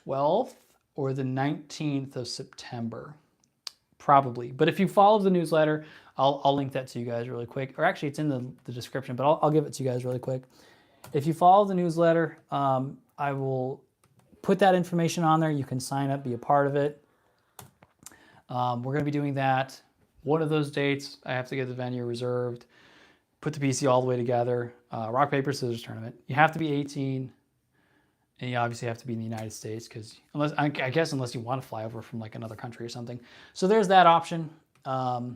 12th or the 19th of September, probably. But if you follow the newsletter, I'll link that to you guys really quick. Or actually, it's in the description, but I'll give it to you guys really quick. If you follow the newsletter, I will put that information on there. You can sign up, be a part of it. We're going to be doing that. One of those dates, I have to get the venue reserved, put the PC all the way together. Rock, paper, scissors tournament. You have to be 18. And you obviously have to be in the United States because I guess unless you want to fly over from like another country or something. So there's that option. Other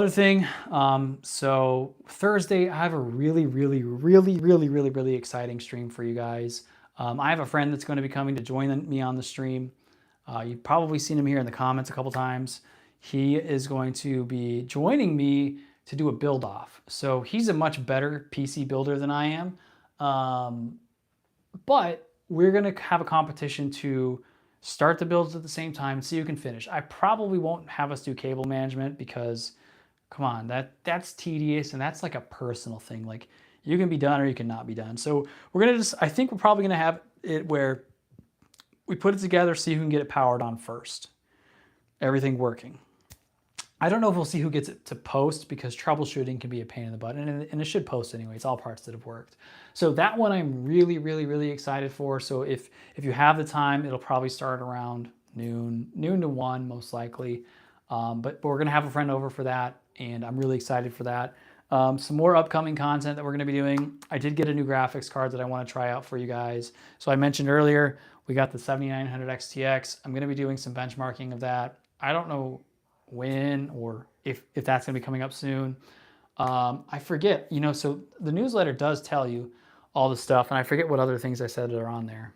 thing, so Thursday, I have a really exciting stream for you guys. I have a friend that's going to be coming to join me on the stream. You've probably seen him here in the comments a couple times. He is going to be joining me to do a build off. So he's a much better PC builder than I am. But we're going to have a competition to start the builds at the same time, see who can finish. I probably won't have us do cable management because, come on, that's tedious and that's like a personal thing. Like you can be done or you can not be done. So we're going to I think we're probably going to have it where we put it together, see who can get it powered on first. Everything working. I don't know if we'll see who gets it to post because troubleshooting can be a pain in the butt, and it should post anyway. It's all parts that have worked. So that one I'm really excited for. So if you have the time, it'll probably start around noon to 1 most likely. But we're gonna have a friend over for that, and I'm really excited for that. Some more upcoming content that we're gonna be doing. I did get a new graphics card that I wanna try out for you guys. So I mentioned earlier, we got the 7900 XTX. I'm gonna be doing some benchmarking of that. I don't know when or if that's going to be coming up soon. I forget, so the newsletter does tell you all the stuff, and I forget what other things I said that are on there.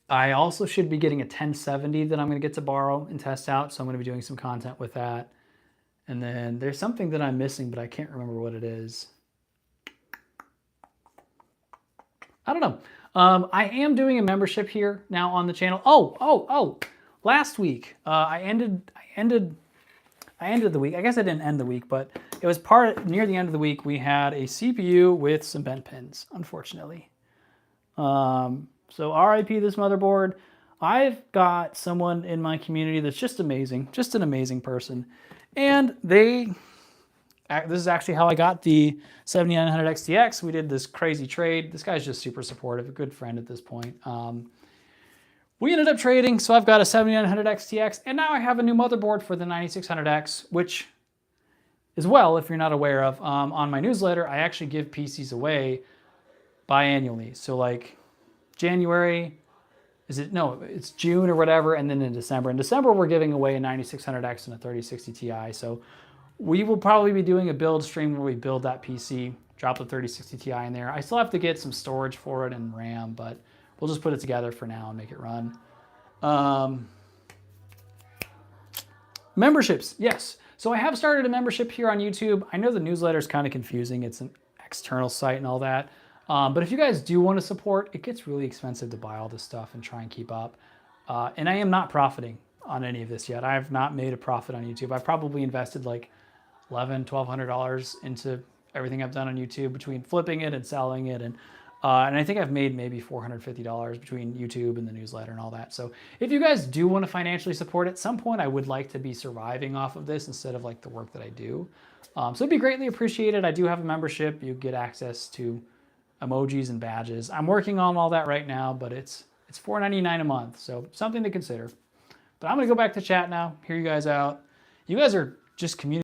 I also should be getting a 1070 that I'm going to get to borrow and test out, so I'm going to be doing some content with that. And then there's something that I'm missing, but I can't remember what it is. I don't know. I am doing a membership here now on the channel. Oh! Last week, I ended the week. I guess I didn't end the week, but it was near the end of the week. We had a CPU with some bent pins, unfortunately. So RIP this motherboard. I've got someone in my community that's just amazing, just an amazing person, and this is actually how I got the 7900 XTX. We did this crazy trade. This guy's just super supportive, a good friend at this point. We ended up trading, so I've got a 7900 XTX, and now I have a new motherboard for the 9600X, which as well, if you're not aware of, on my newsletter, I actually give PCs away biannually. So like January, it's June or whatever, and then in December. In December, we're giving away a 9600X and a 3060 Ti, so we will probably be doing a build stream where we build that PC, drop the 3060 Ti in there. I still have to get some storage for it and RAM, but we'll just put it together for now and make it run. Memberships, yes. So I have started a membership here on YouTube. I know the newsletter is kind of confusing. It's an external site and all that. But if you guys do want to support, it gets really expensive to buy all this stuff and try and keep up. And I am not profiting on any of this yet. I have not made a profit on YouTube. I've probably invested like $1,100, $1,200 into everything I've done on YouTube between flipping it and selling it. And I think I've made maybe $450 between YouTube and the newsletter and all that. So if you guys do want to financially support, at some point I would like to be surviving off of this instead of like the work that I do. So it'd be greatly appreciated. I do have a membership. You get access to emojis and badges. I'm working on all that right now, but it's $4.99 a month, so something to consider. But I'm gonna go back to chat now, hear you guys out. You guys are just community